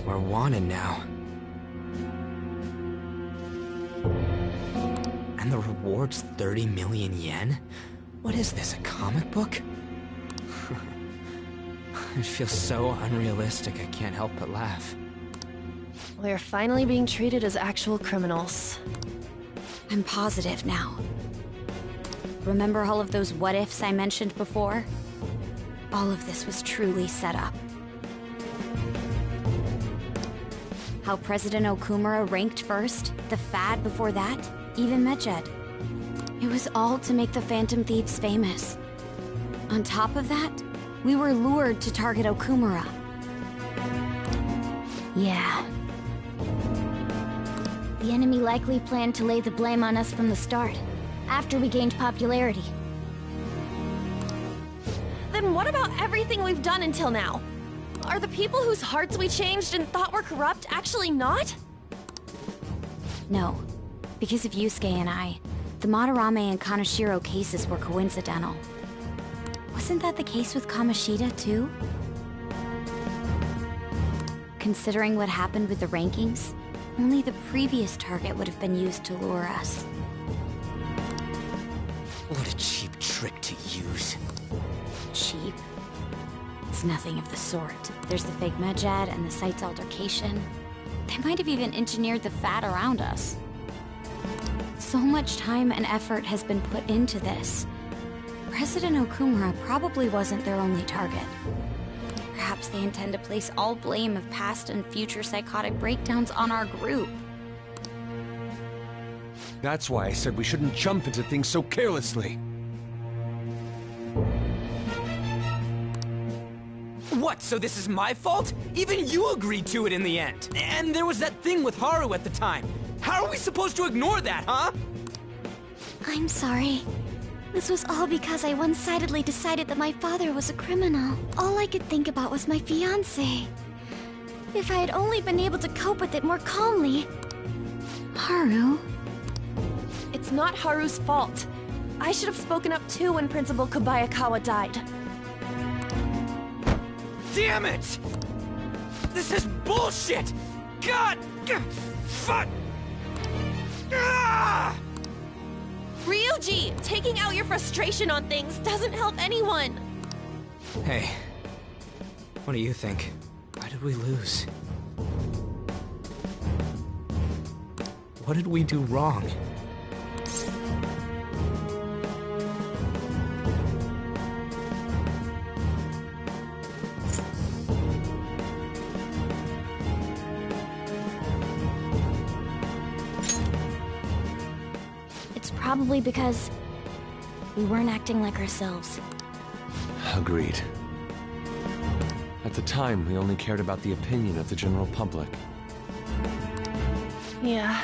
We're wanted now. And the reward's 30 million yen? What is this, a comic book? It feels so unrealistic I can't help but laugh. We're finally being treated as actual criminals. I'm positive now. Remember all of those what-ifs I mentioned before? All of this was truly set up. How President Okumura ranked first, the Fad before that, even Medjed. It was all to make the Phantom Thieves famous. On top of that, we were lured to target Okumura. Yeah. The enemy likely planned to lay the blame on us from the start, after we gained popularity. Then what about everything we've done until now? Are the people whose hearts we changed and thought were corrupt actually not? No. Because of Yusuke and I, the Madarame and Kaneshiro cases were coincidental. Wasn't that the case with Kamoshida, too? Considering what happened with the rankings, only the previous target would have been used to lure us. What a cheap trick to use. Cheap? It's nothing of the sort. There's the fake Medjed and the site's altercation. They might have even engineered the Fad around us. So much time and effort has been put into this. President Okumura probably wasn't their only target. Perhaps they intend to place all blame of past and future psychotic breakdowns on our group. That's why I said we shouldn't jump into things so carelessly. What, so this is my fault? Even you agreed to it in the end. And there was that thing with Haru at the time. How are we supposed to ignore that, huh? I'm sorry. This was all because I one-sidedly decided that my father was a criminal. All I could think about was my fiancé. If I had only been able to cope with it more calmly. Haru? It's not Haru's fault. I should have spoken up too when Principal Kobayakawa died. Damn it! This is bullshit! God! Fuck! Ah! Ryuji, taking out your frustration on things doesn't help anyone. Hey, what do you think? Why did we lose? What did we do wrong? It's probably because we weren't acting like ourselves. Agreed. At the time, we only cared about the opinion of the general public. Yeah,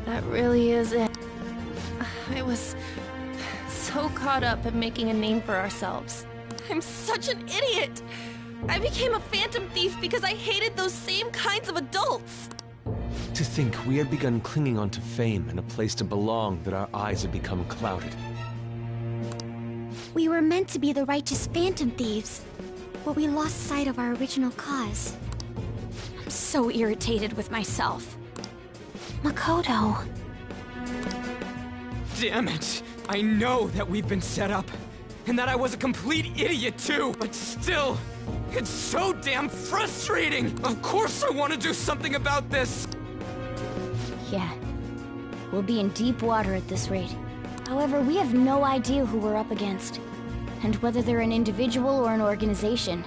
that really is it. I was so caught up in making a name for ourselves. I'm such an idiot! I became a phantom thief because I hated those same kinds of adults! To think we had begun clinging onto fame and a place to belong that our eyes had become clouded. We were meant to be the righteous phantom thieves, but we lost sight of our original cause. I'm so irritated with myself. Makoto. Damn it! I know that we've been set up, and that I was a complete idiot too, but still, it's so damn frustrating! Of course I want to do something about this! Yeah. We'll be in deep water at this rate. However, we have no idea who we're up against, and whether they're an individual or an organization.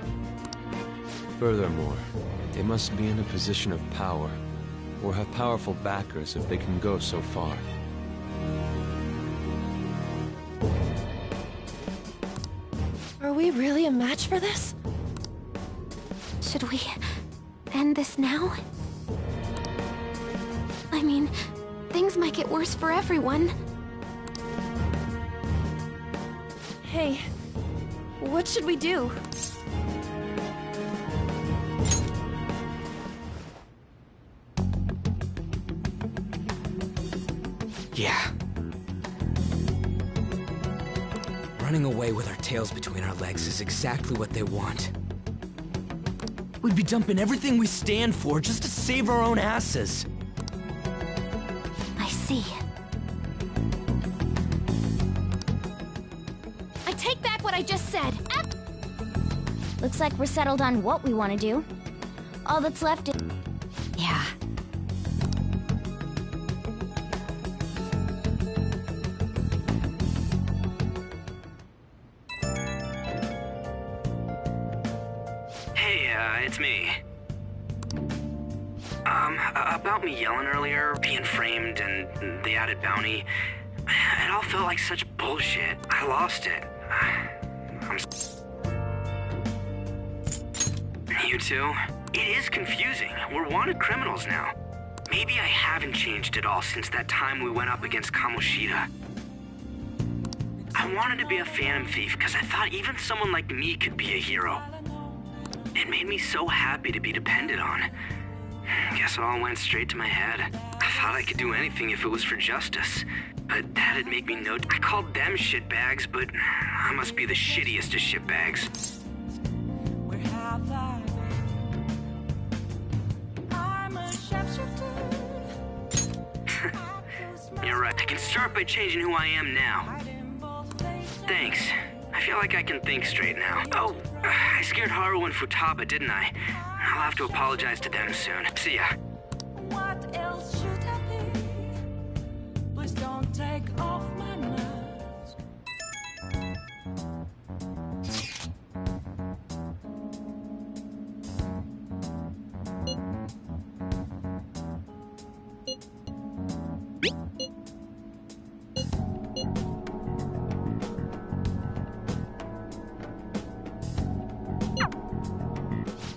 Furthermore, they must be in a position of power, or have powerful backers if they can go so far. Are we really a match for this? Should we end this now? I mean, things might get worse for everyone. Hey, what should we do? Yeah. Running away with our tails between our legs is exactly what they want. We'd be dumping everything we stand for just to save our own asses. I see. I take back what I just said. Looks like we're settled on what we want to do. All that's left is... Yeah. Hey, it's me. About me yelling earlier, being framed, and the added bounty, it all felt like such bullshit. I lost it. You too? It is confusing. We're wanted criminals now. Maybe I haven't changed at all since that time we went up against Kamoshida. I wanted to be a phantom thief because I thought even someone like me could be a hero. It made me so happy to be depended on. Guess it all went straight to my head. I thought I could do anything if it was for justice. But that'd make me know. I called them shitbags, but I must be the shittiest of shitbags. You're right. I can start by changing who I am now. Thanks. I feel like I can think straight now. Oh, I scared Haru and Futaba, didn't I? I'll have to apologize to them soon. See ya. What else should I be? Please don't take off my mask.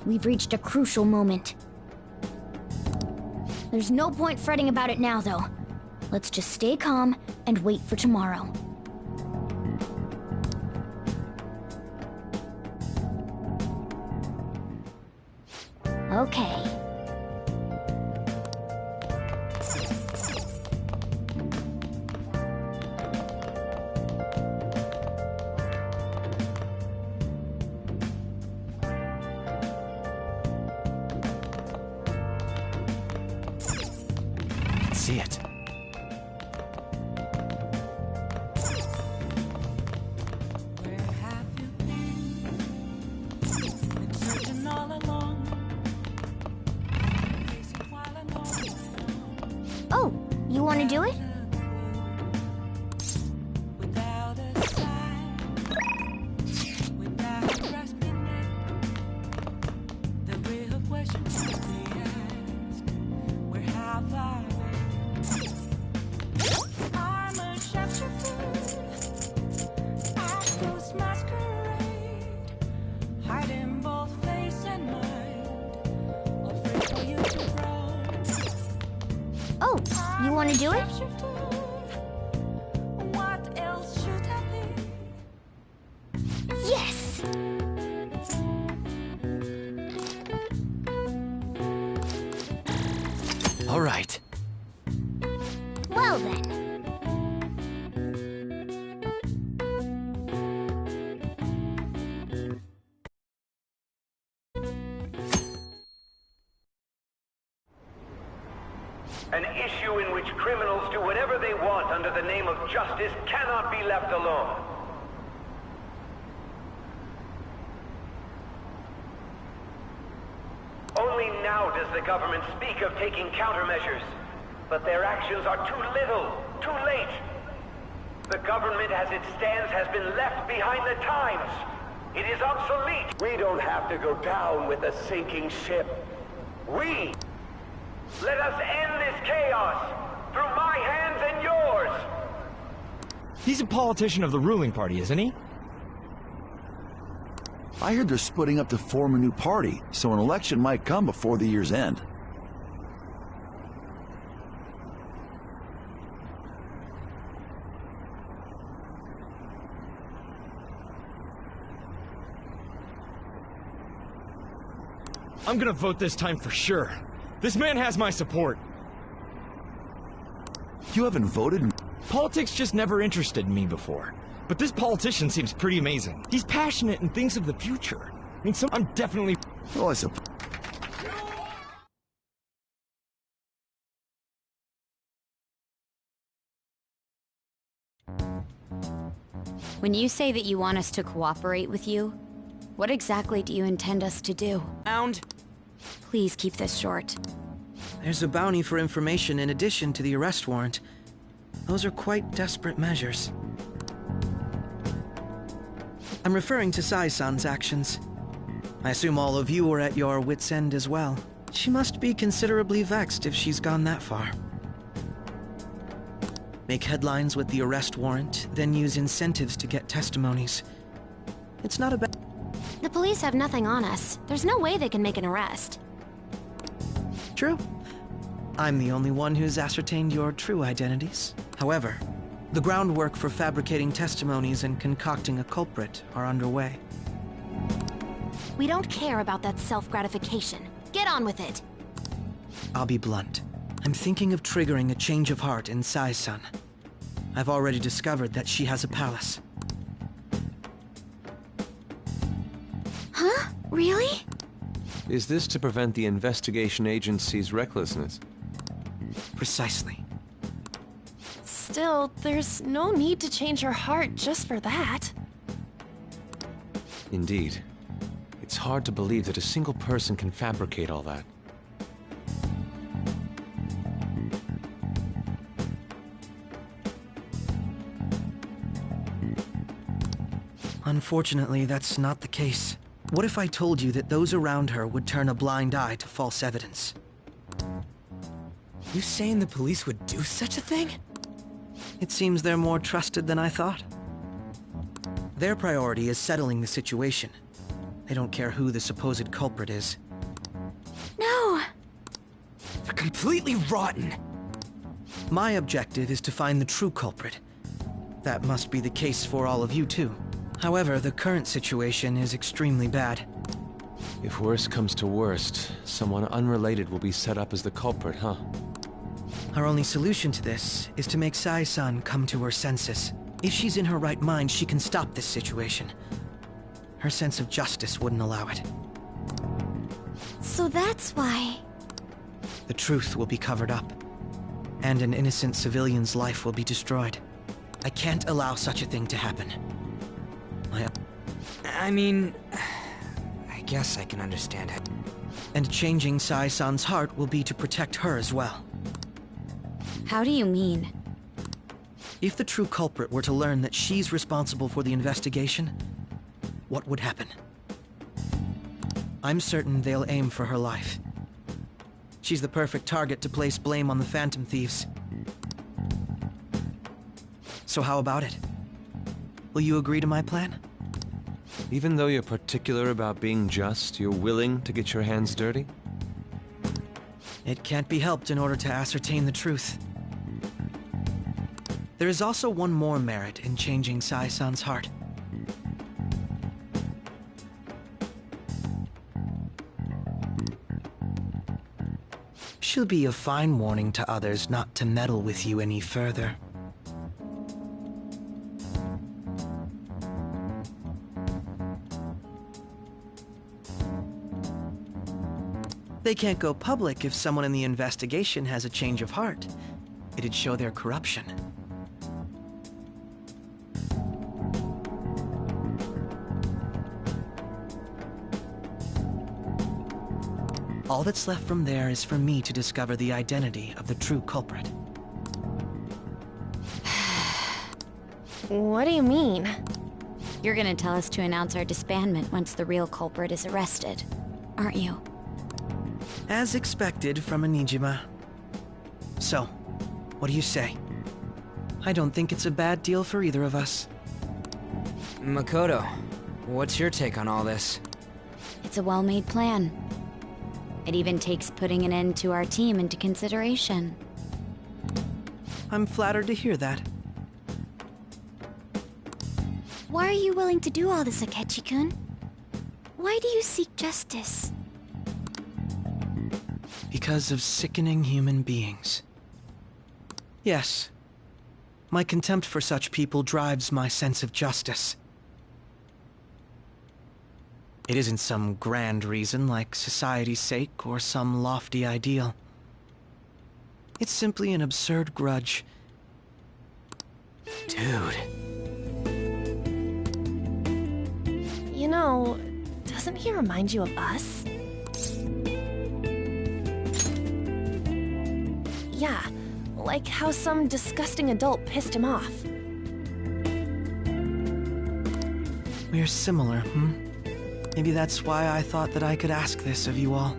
We've reached a crucial moment. There's no point fretting about it now, though. Let's just stay calm and wait for tomorrow. Okay. see it. Oh, you want to do it? Oh, you want to do it? Yes! All right. Well then. An issue in which criminals do whatever they want under the name of justice cannot be left alone. Only now does the government speak of taking countermeasures. But their actions are too little, too late. The government as it stands has been left behind the times. It is obsolete. We don't have to go down with a sinking ship. Let us end this chaos through my hands and yours. He's a politician of the ruling party, isn't he? I heard they're splitting up to form a new party, so an election might come before the year's end. I'm gonna vote this time for sure. This man has my support. You haven't voted? Politics just never interested me before. But this politician seems pretty amazing. He's passionate and thinks of the future. I mean, I'm definitely... Well, I suppose... When you say that you want us to cooperate with you, what exactly do you intend us to do? Please keep this short. There's a bounty for information in addition to the arrest warrant. Those are quite desperate measures. I'm referring to Sai-san's actions. I assume all of you were at your wits' end as well. She must be considerably vexed if she's gone that far. Make headlines with the arrest warrant, then use incentives to get testimonies. It's not a bad... The police have nothing on us. There's no way they can make an arrest. True. I'm the only one who's ascertained your true identities. However, the groundwork for fabricating testimonies and concocting a culprit are underway. We don't care about that self-gratification. Get on with it. I'll be blunt. I'm thinking of triggering a change of heart in Sai-san. I've already discovered that she has a palace. Huh? Really? Is this to prevent the investigation agency's recklessness? Precisely. Still, there's no need to change her heart just for that. Indeed. It's hard to believe that a single person can fabricate all that. Unfortunately, that's not the case. What if I told you that those around her would turn a blind eye to false evidence? You saying the police would do such a thing? It seems they're more trusted than I thought. Their priority is settling the situation. They don't care who the supposed culprit is. No! They're completely rotten! My objective is to find the true culprit. That must be the case for all of you too. However, the current situation is extremely bad. If worst comes to worst, someone unrelated will be set up as the culprit, huh? Our only solution to this is to make Sai-san come to her senses. If she's in her right mind, she can stop this situation. Her sense of justice wouldn't allow it. So that's why... The truth will be covered up. And an innocent civilian's life will be destroyed. I can't allow such a thing to happen. I mean, I guess I can understand it. And changing Sai-san's heart will be to protect her as well. How do you mean? If the true culprit were to learn that she's responsible for the investigation, what would happen? I'm certain they'll aim for her life. She's the perfect target to place blame on the Phantom Thieves. So how about it? Will you agree to my plan? Even though you're particular about being just, you're willing to get your hands dirty? It can't be helped in order to ascertain the truth. There is also one more merit in changing Sai-san's heart. She'll be a fine warning to others not to meddle with you any further. They can't go public if someone in the investigation has a change of heart. It'd show their corruption. All that's left from there is for me to discover the identity of the true culprit. What do you mean? You're gonna tell us to announce our disbandment once the real culprit is arrested, aren't you? As expected from a Nijima. So, what do you say? I don't think it's a bad deal for either of us. Makoto, what's your take on all this? It's a well-made plan. It even takes putting an end to our team into consideration. I'm flattered to hear that. Why are you willing to do all this, Akechi-kun? Why do you seek justice? Because of sickening human beings. Yes. My contempt for such people drives my sense of justice. It isn't some grand reason like society's sake or some lofty ideal. It's simply an absurd grudge. Dude. You know, doesn't he remind you of us? Yeah, like how some disgusting adult pissed him off. We're similar, hmm? Maybe that's why I thought that I could ask this of you all.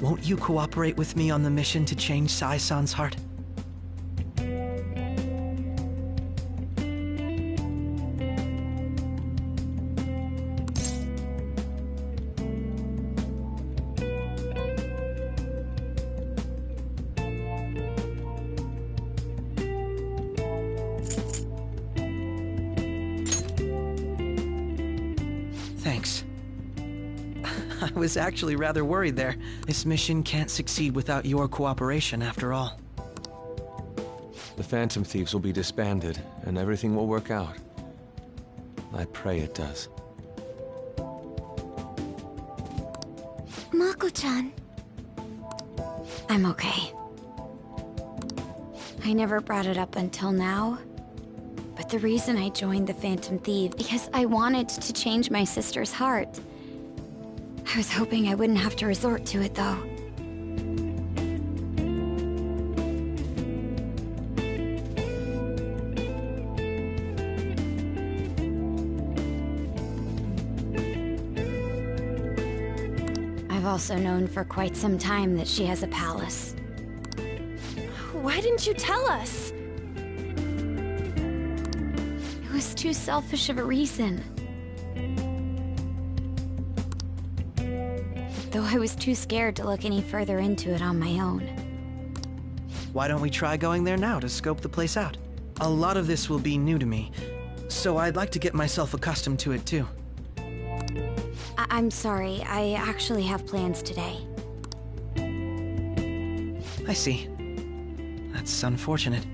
Won't you cooperate with me on the mission to change Sai-san's heart? Thanks. I was actually rather worried there. This mission can't succeed without your cooperation, after all. The Phantom Thieves will be disbanded, and everything will work out. I pray it does. Mako-chan. I'm okay. I never brought it up until now, but the reason I joined the Phantom Thieves because I wanted to change my sister's heart. I was hoping I wouldn't have to resort to it, though. I've also known for quite some time that she has a palace. Why didn't you tell us? It was too selfish of a reason. Though I was too scared to look any further into it on my own. Why don't we try going there now to scope the place out? A lot of this will be new to me, so I'd like to get myself accustomed to it too. I'm sorry, I actually have plans today. I see. That's unfortunate.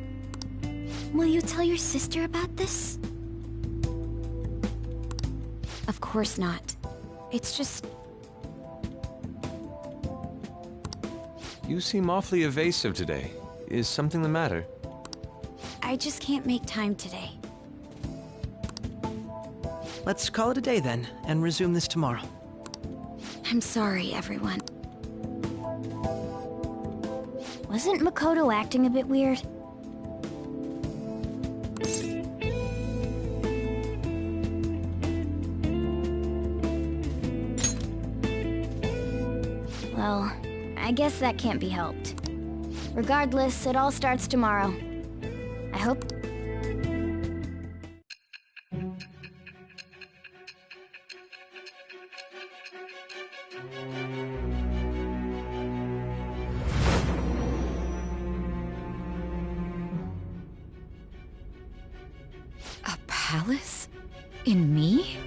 Will you tell your sister about this? Of course not. It's just... You seem awfully evasive today. Is something the matter? I just can't make time today. Let's call it a day then, and resume this tomorrow. I'm sorry, everyone. Wasn't Makoto acting a bit weird? Well, I guess that can't be helped. Regardless, it all starts tomorrow. I hope... A palace? In me?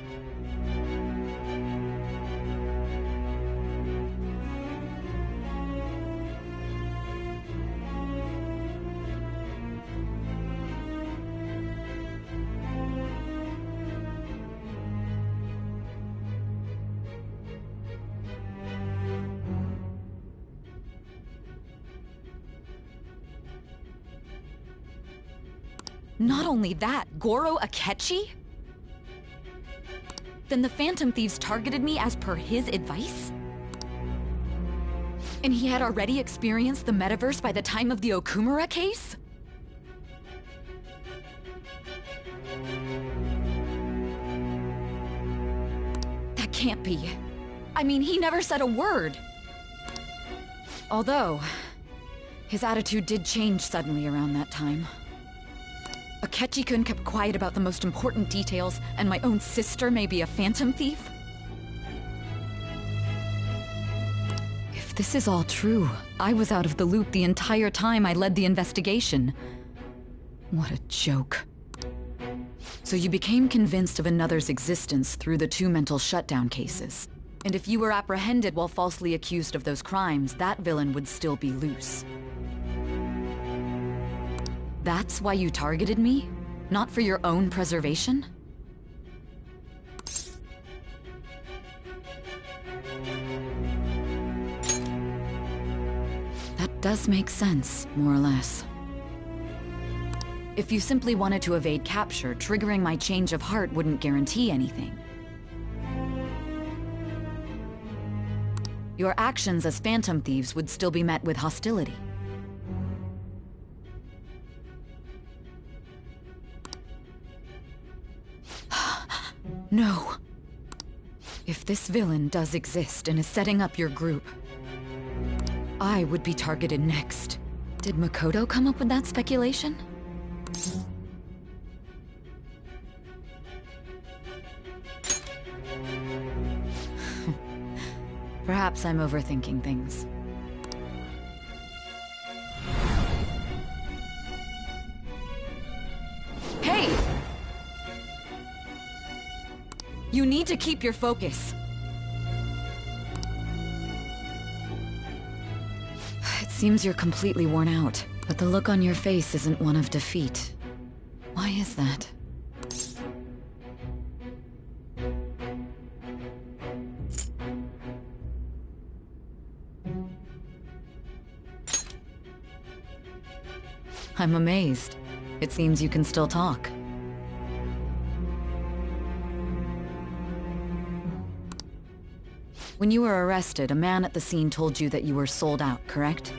Not only that, Goro Akechi? Then the Phantom Thieves targeted me as per his advice? And he had already experienced the metaverse by the time of the Okumura case? That can't be. I mean, he never said a word. Although, his attitude did change suddenly around that time. Akechi-kun kept quiet about the most important details, and my own sister may be a phantom thief? If this is all true, I was out of the loop the entire time I led the investigation. What a joke. So you became convinced of another's existence through the 2 mental shutdown cases. And if you were apprehended while falsely accused of those crimes, that villain would still be loose. That's why you targeted me? Not for your own preservation? That does make sense, more or less. If you simply wanted to evade capture, triggering my change of heart wouldn't guarantee anything. Your actions as phantom thieves would still be met with hostility. No. If this villain does exist and is setting up your group, I would be targeted next. Did Makoto come up with that speculation? Perhaps I'm overthinking things. Hey! You need to keep your focus. It seems you're completely worn out, but the look on your face isn't one of defeat. Why is that? I'm amazed. It seems you can still talk. When you were arrested, a man at the scene told you that you were sold out, correct?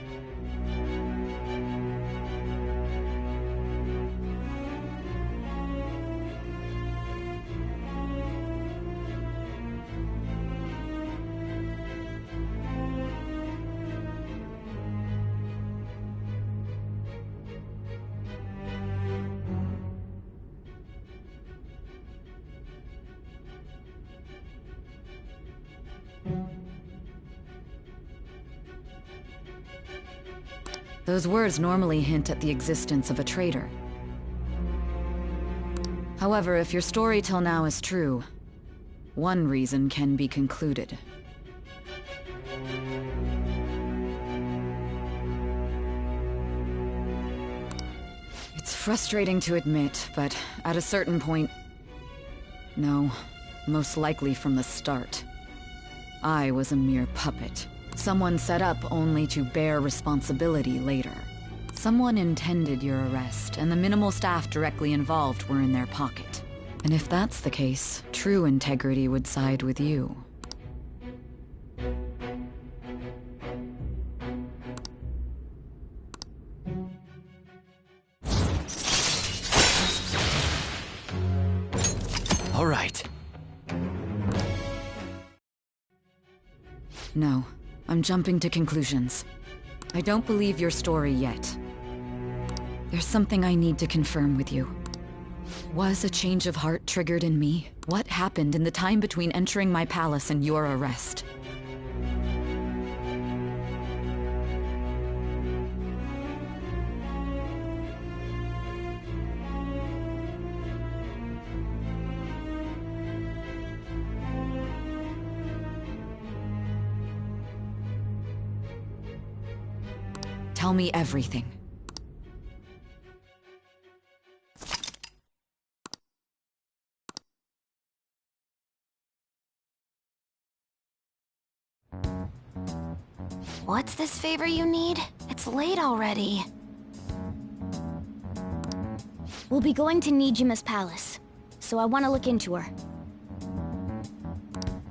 Those words normally hint at the existence of a traitor. However, if your story till now is true, one reason can be concluded. It's frustrating to admit, but at a certain point... No, most likely from the start. I was a mere puppet. Someone set up only to bear responsibility later. Someone intended your arrest, and the minimal staff directly involved were in their pocket. And if that's the case, true integrity would side with you. All right. No, I'm jumping to conclusions. I don't believe your story yet. There's something I need to confirm with you. Was a change of heart triggered in me? What happened in the time between entering my palace and your arrest? Tell me everything. What's this favor you need? It's late already. We'll be going to Nijima's palace, so I want to look into her.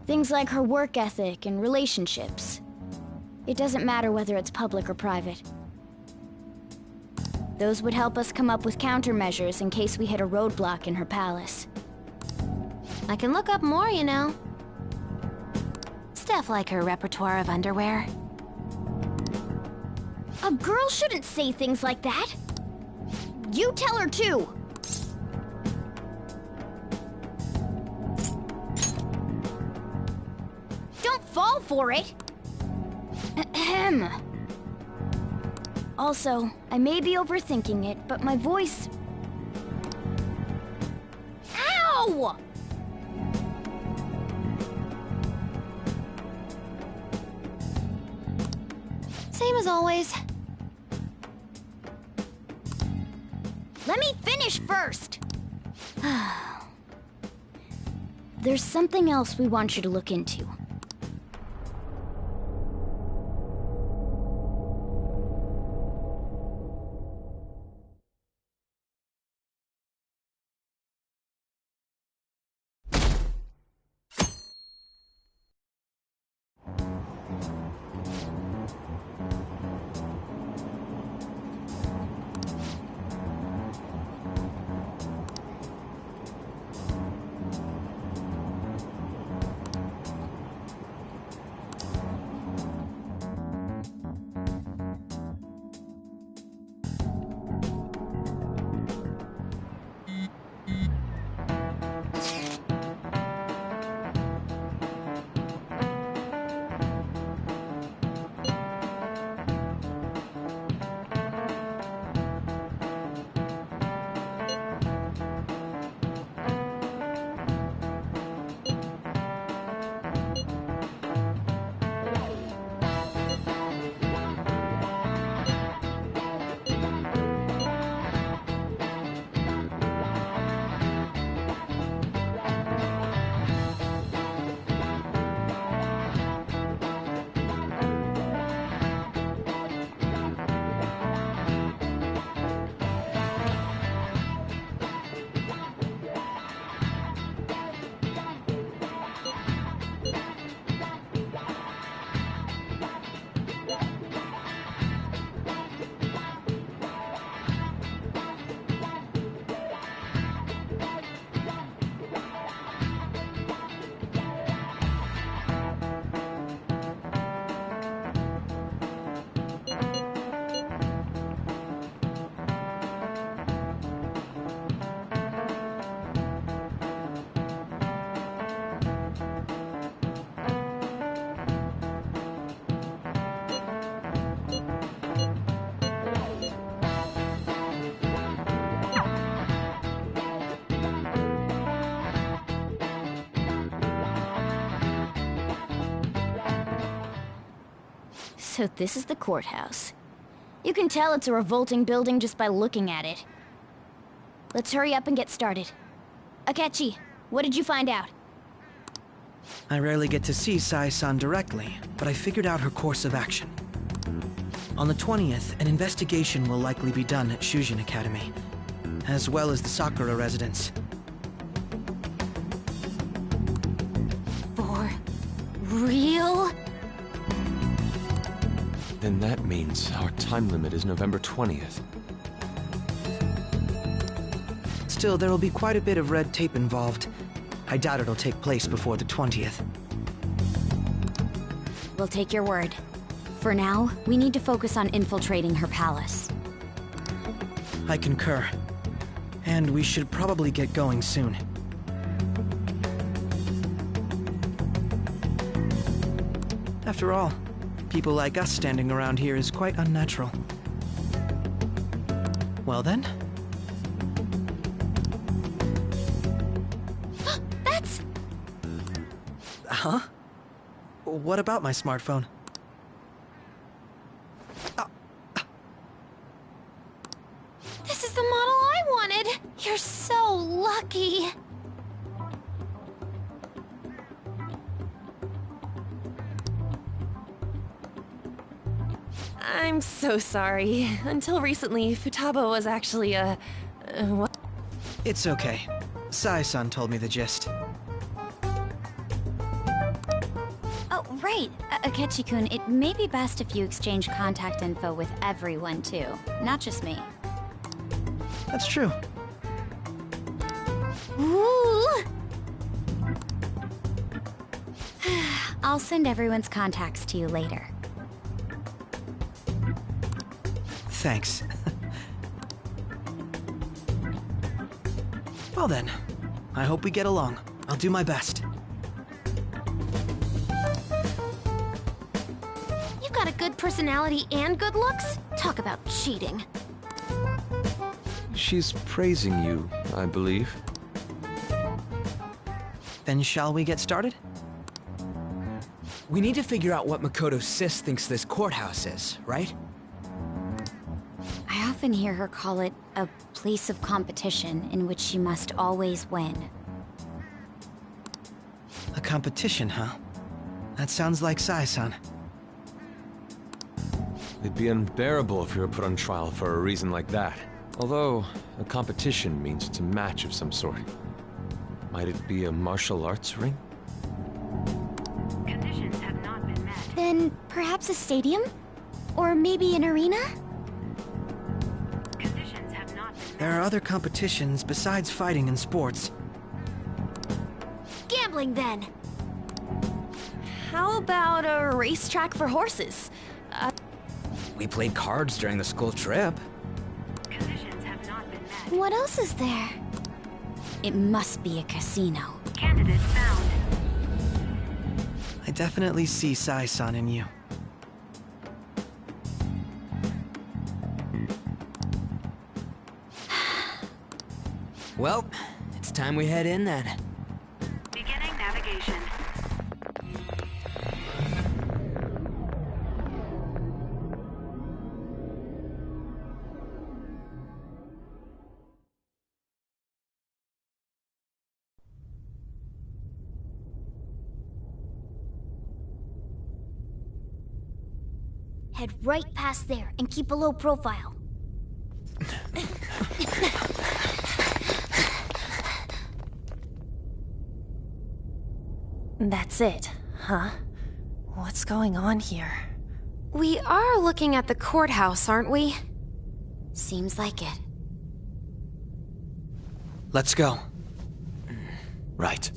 Things like her work ethic and relationships. It doesn't matter whether it's public or private. Those would help us come up with countermeasures in case we hit a roadblock in her palace. I can look up more, you know. Stuff like her repertoire of underwear. A girl shouldn't say things like that. You tell her too. Don't fall for it. Ahem. Also, I may be overthinking it, but my voice... Ow! Same as always. Let me finish first! There's something else we want you to look into. So this is the courthouse. You can tell it's a revolting building just by looking at it. Let's hurry up and get started. Akechi, what did you find out? I rarely get to see Sai-san directly, but I figured out her course of action. On the 20th, an investigation will likely be done at Shujin Academy, as well as the Sakura residence. For real? Then that means our time limit is November 20th. Still, there will be quite a bit of red tape involved. I doubt it'll take place before the 20th. We'll take your word. For now, we need to focus on infiltrating her palace. I concur. And we should probably get going soon. After all, people like us standing around here is quite unnatural. Well then. That's... Huh? What about my smartphone? This is the model I wanted! You're so lucky! I'm so sorry. Until recently, Futaba was actually what? It's okay. Sai-san told me the gist. Oh, right. Akechi-kun, it may be best if you exchange contact info with everyone, too. Not just me. That's true. Ooh! I'll send everyone's contacts to you later. Thanks. Well then, I hope we get along. I'll do my best. You've got a good personality and good looks? Talk about cheating. She's praising you, I believe. Then shall we get started? We need to figure out what Makoto's sis thinks this courthouse is, right? I often hear her call it a place of competition in which she must always win. A competition, huh? That sounds like Sai-san. It'd be unbearable if you were put on trial for a reason like that. Although, a competition means it's a match of some sort. Might it be a martial arts ring? Conditions have not been met. Then perhaps a stadium? Or maybe an arena? Conditions have not been met. There are other competitions besides fighting and sports. Gambling, then! How about a racetrack for horses? We played cards during the school trip. Conditions have not been met. What else is there? It must be a casino. Candidate found. I definitely see Sai-san in you. Well, it's time we head in then. Beginning navigation. Head right past there and keep a low profile. That's it, huh? What's going on here? We are looking at the courthouse, aren't we? Seems like it. Let's go. Right.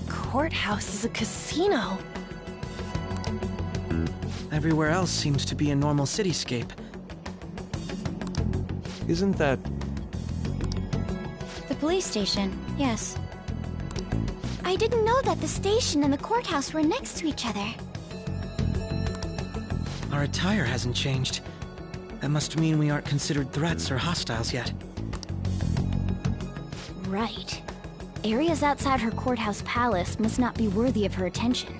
Courthouse is a casino. Everywhere else seems to be a normal cityscape. Isn't that... The police station, yes. I didn't know that the station and the courthouse were next to each other. Our attire hasn't changed. That must mean we aren't considered threats or hostiles yet. Right. Areas outside her courthouse palace must not be worthy of her attention.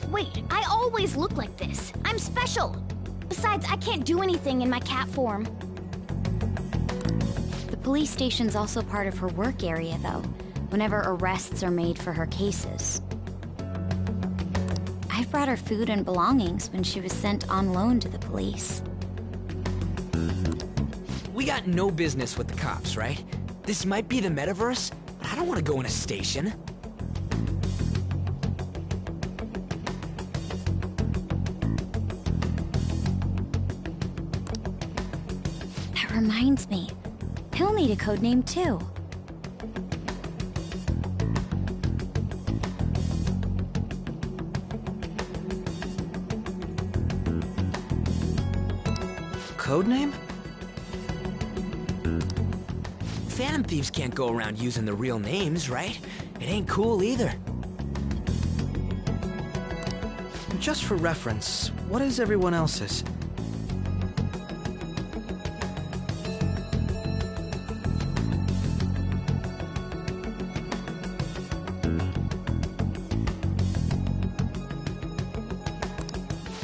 Wait, I always look like this. I'm special! Besides, I can't do anything in my cat form. The police station's also part of her work area, though, whenever arrests are made for her cases. I've brought her food and belongings when she was sent on loan to the police. We got no business with the cops, right? This might be the metaverse, but I don't want to go in a station. That reminds me, he'll need a codename too. Codename? Phantom thieves can't go around using the real names, right? It ain't cool either. Just for reference, what is everyone else's?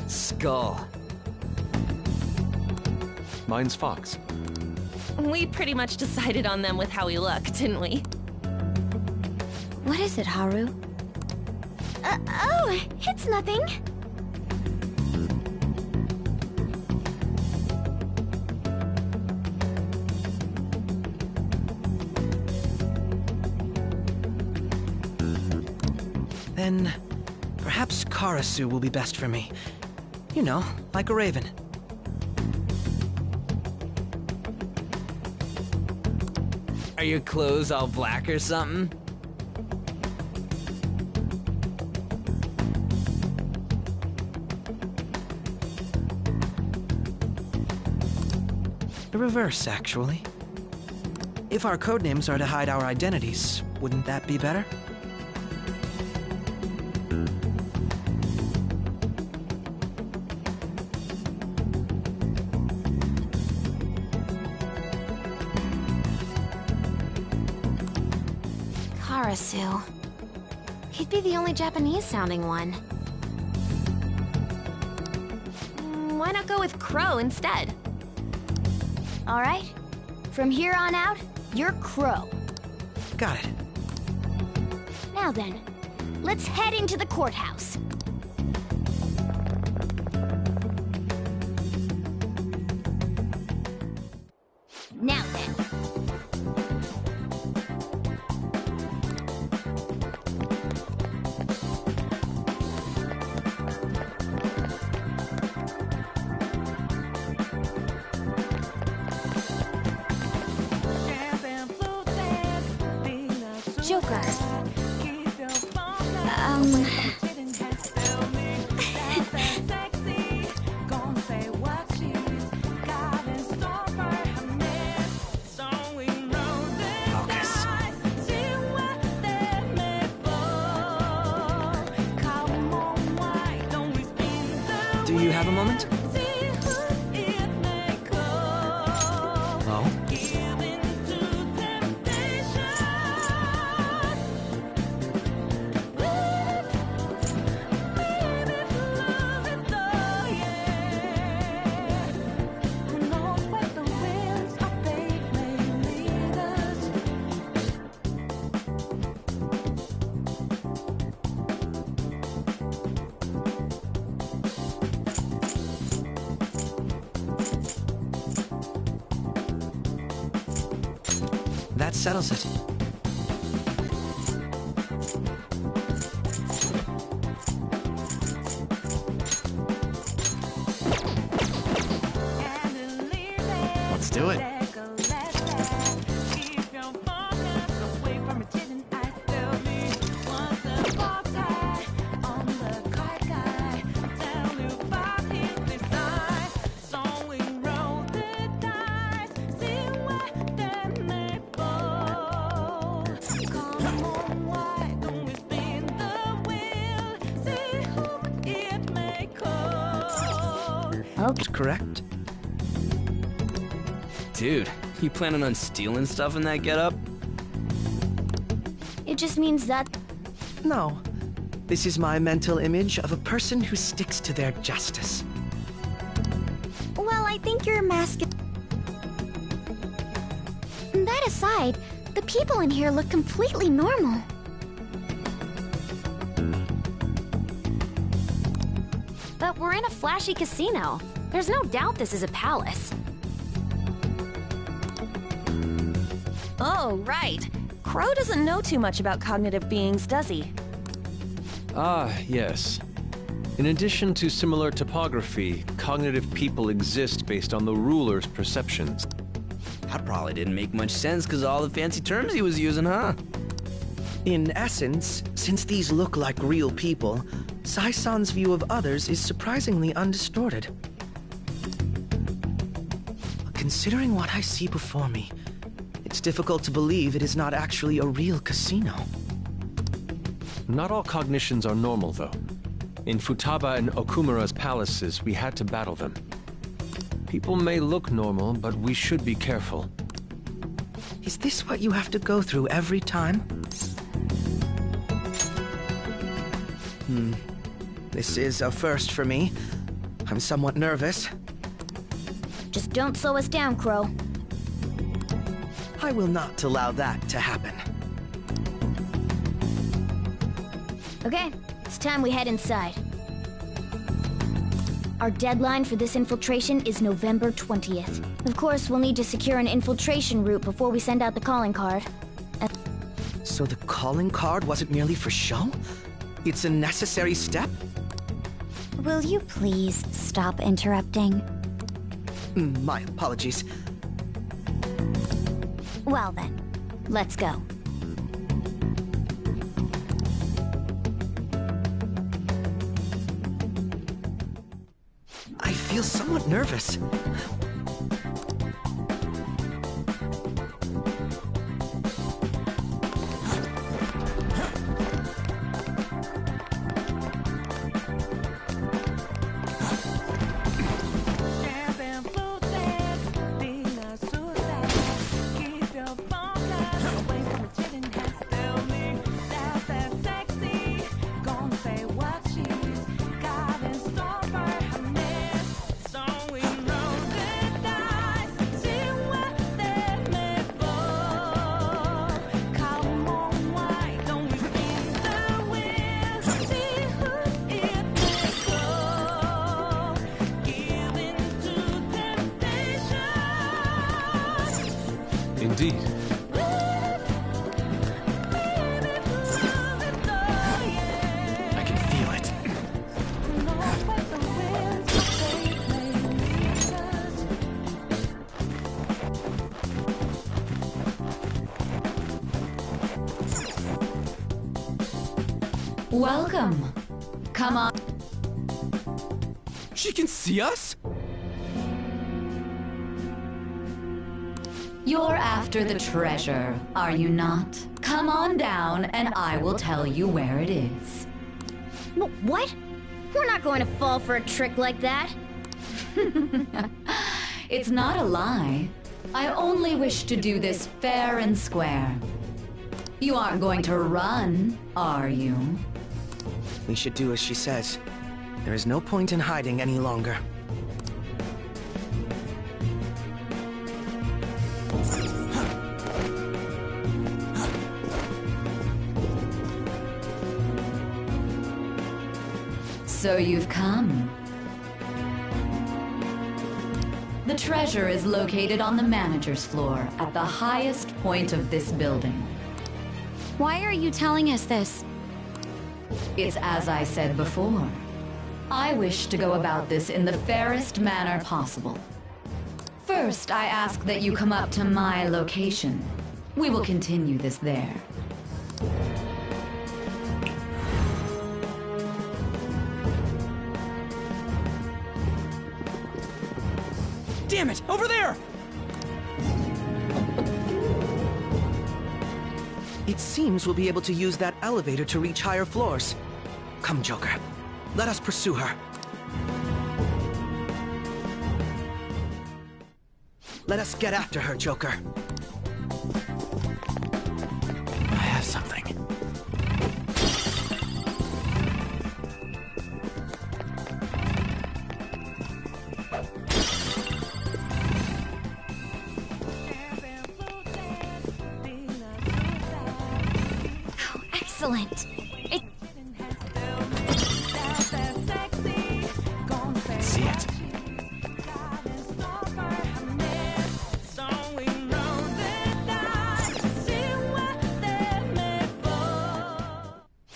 Skull. Mine's Fox. We pretty much decided on them with how we look, didn't we? What is it, Haru? Oh, it's nothing. Then, perhaps Karasu will be best for me. You know, like a raven. Are your clothes all black or something? The reverse, actually. If our codenames are to hide our identities, wouldn't that be better? Karasu. He'd be the only Japanese-sounding one. Why not go with Crow instead? All right. From here on out, you're Crow. Got it. Now then, let's head into the courthouse. Now then. Joker. Do you have a moment? Oh? That settles it. Let's do it. Come on, why don't we spin the wheel? See who it may call. Okay. Correct? Dude, you planning on stealing stuff in that getup? It just means that... No. This is my mental image of a person who sticks to their justice. Well, I think your mask... That aside, the people in here look completely normal. But we're in a flashy casino. There's no doubt this is a palace. Oh, right. Crow doesn't know too much about cognitive beings, does he? Ah, yes. In addition to similar topography, cognitive people exist based on the ruler's perceptions. That probably didn't make much sense because of all the fancy terms he was using, huh? In essence, since these look like real people, Sai-san's view of others is surprisingly undistorted. Considering what I see before me, it's difficult to believe it is not actually a real casino. Not all cognitions are normal, though. In Futaba and Okumura's palaces, we had to battle them. People may look normal, but we should be careful. Is this what you have to go through every time? This is a first for me. I'm somewhat nervous. Just don't slow us down, Crow. I will not allow that to happen. Okay, it's time we head inside. Our deadline for this infiltration is November 20th. Of course, we'll need to secure an infiltration route before we send out the calling card. So the calling card wasn't merely for show? It's a necessary step? Will you please stop interrupting? My apologies. Well then, let's go. I feel somewhat nervous. Indeed. I can feel it. Welcome. Come on. She can see us? You're after the treasure, are you not? Come on down and I will tell you where it is. What? We're not going to fall for a trick like that. It's not a lie. I only wish to do this fair and square. You aren't going to run, are you? We should do as she says. There is no point in hiding any longer. So you've come. The treasure is located on the manager's floor at the highest point of this building. Why are you telling us this? It's as I said before. I wish to go about this in the fairest manner possible. First, I ask that you come up to my location. We will continue this there. Damn it! Over there! It seems we'll be able to use that elevator to reach higher floors. Come, Joker. Let us pursue her. Let us get after her, Joker. I have something. Oh, excellent. See it.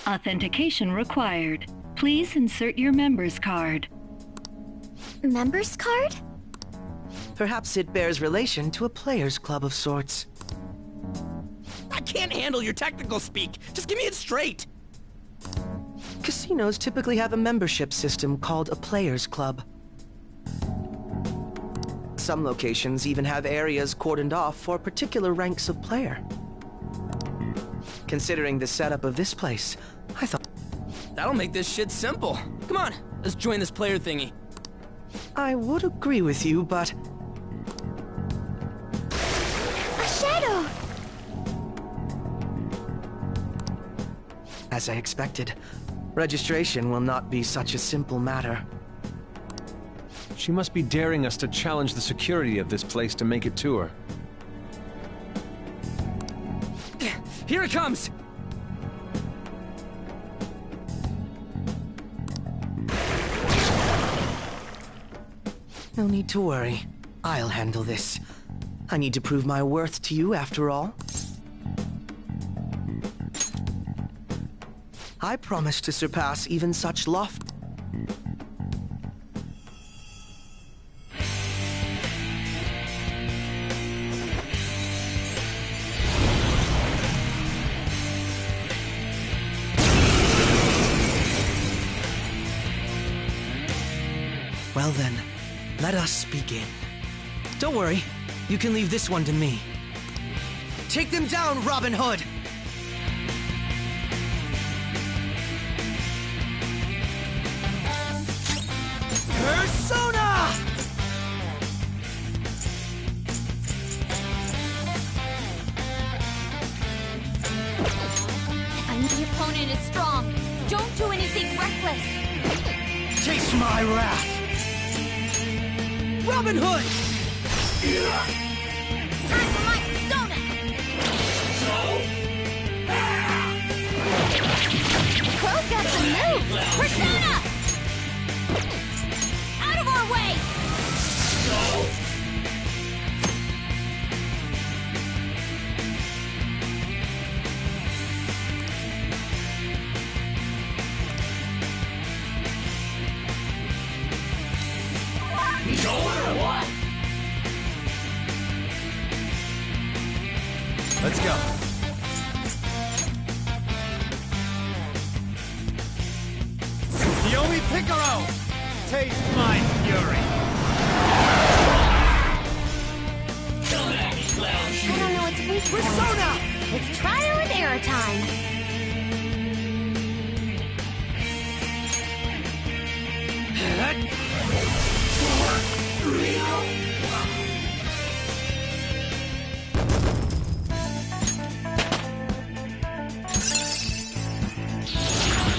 Authentication required. Please insert your member's card. Member's card? Perhaps it bears relation to a players' club of sorts. I can't handle your technical speak. Just give me it straight. Casinos typically have a membership system called a players' club. Some locations even have areas cordoned off for particular ranks of player. Considering the setup of this place, I thought... That'll make this shit simple. Come on, let's join this player thingy. I would agree with you, but... A shadow! As I expected, registration will not be such a simple matter. She must be daring us to challenge the security of this place to make it to her. Here it comes! No need to worry. I'll handle this. I need to prove my worth to you, after all. I promise to surpass even such loft. Well then, let us begin. Don't worry, you can leave this one to me. Take them down, Robin Hood! Persona! I know your opponent is strong. Don't do anything reckless. Taste my wrath! Robin Hood! Time for my persona! Crow's got some moves! Persona! Out of our way! Let's go. Yomi Piccolo! Taste my fury! I don't know what to think. Persona! It's trial and error time.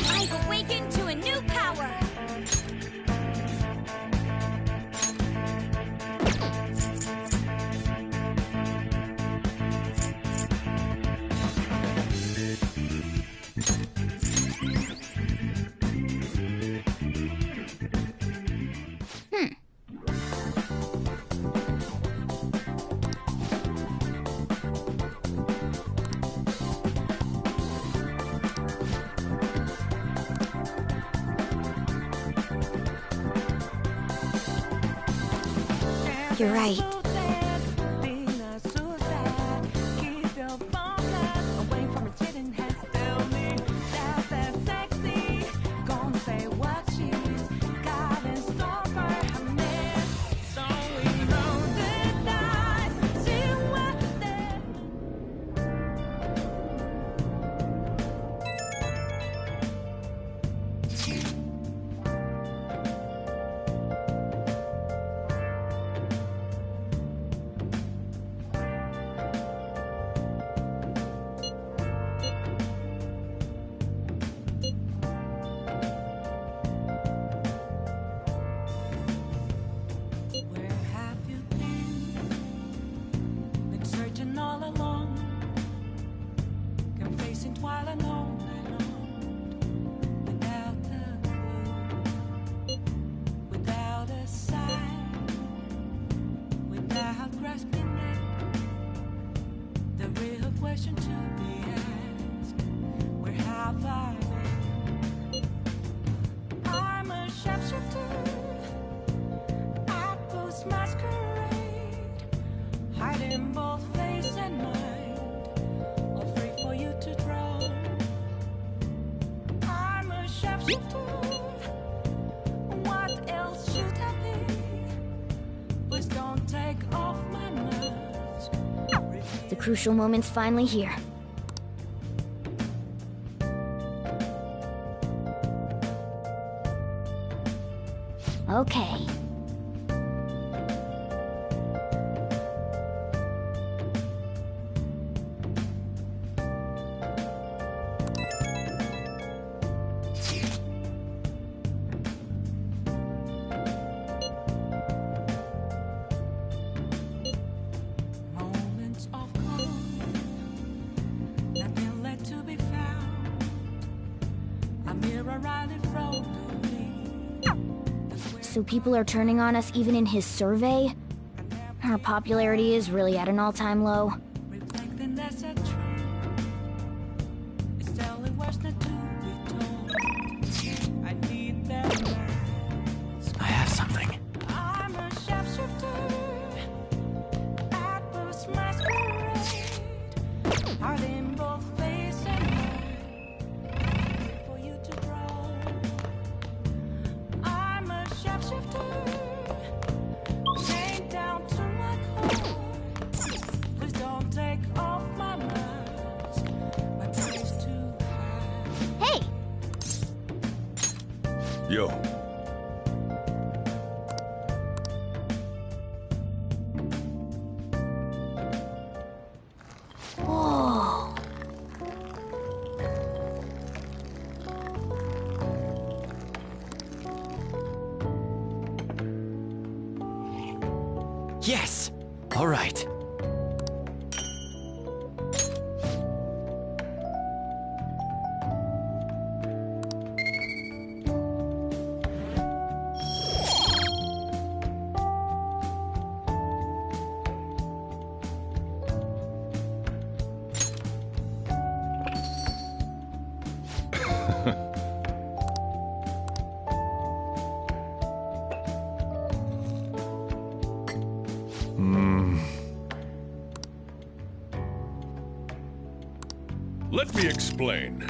I've awakened to a new power! You're right. them both face and mind, all free for you to draw. I'm a sharpshooter. What else should I be? Please don't take off my mask. The crucial moment's finally here. Okay. Moments of calm, nothing left to be found. A mirror right in front of me. So people are turning on us even in his survey? Our popularity is really at an all-time low. Reflecting that's a truth. It's telling what's not to be told. I need that mask. I have something. I'm a sharpshooter. I boost masquerade. Are them both face and mind? For you to draw. I'm a sharpshooter. Chained down to my core. Please don't take off my mask. My price too high. Hey! Yo. Whoa. Yes! All right. Let me explain.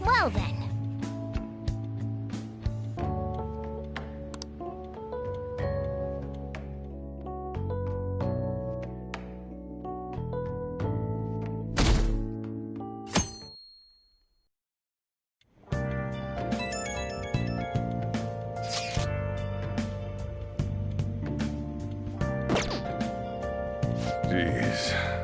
Well then. Jeez.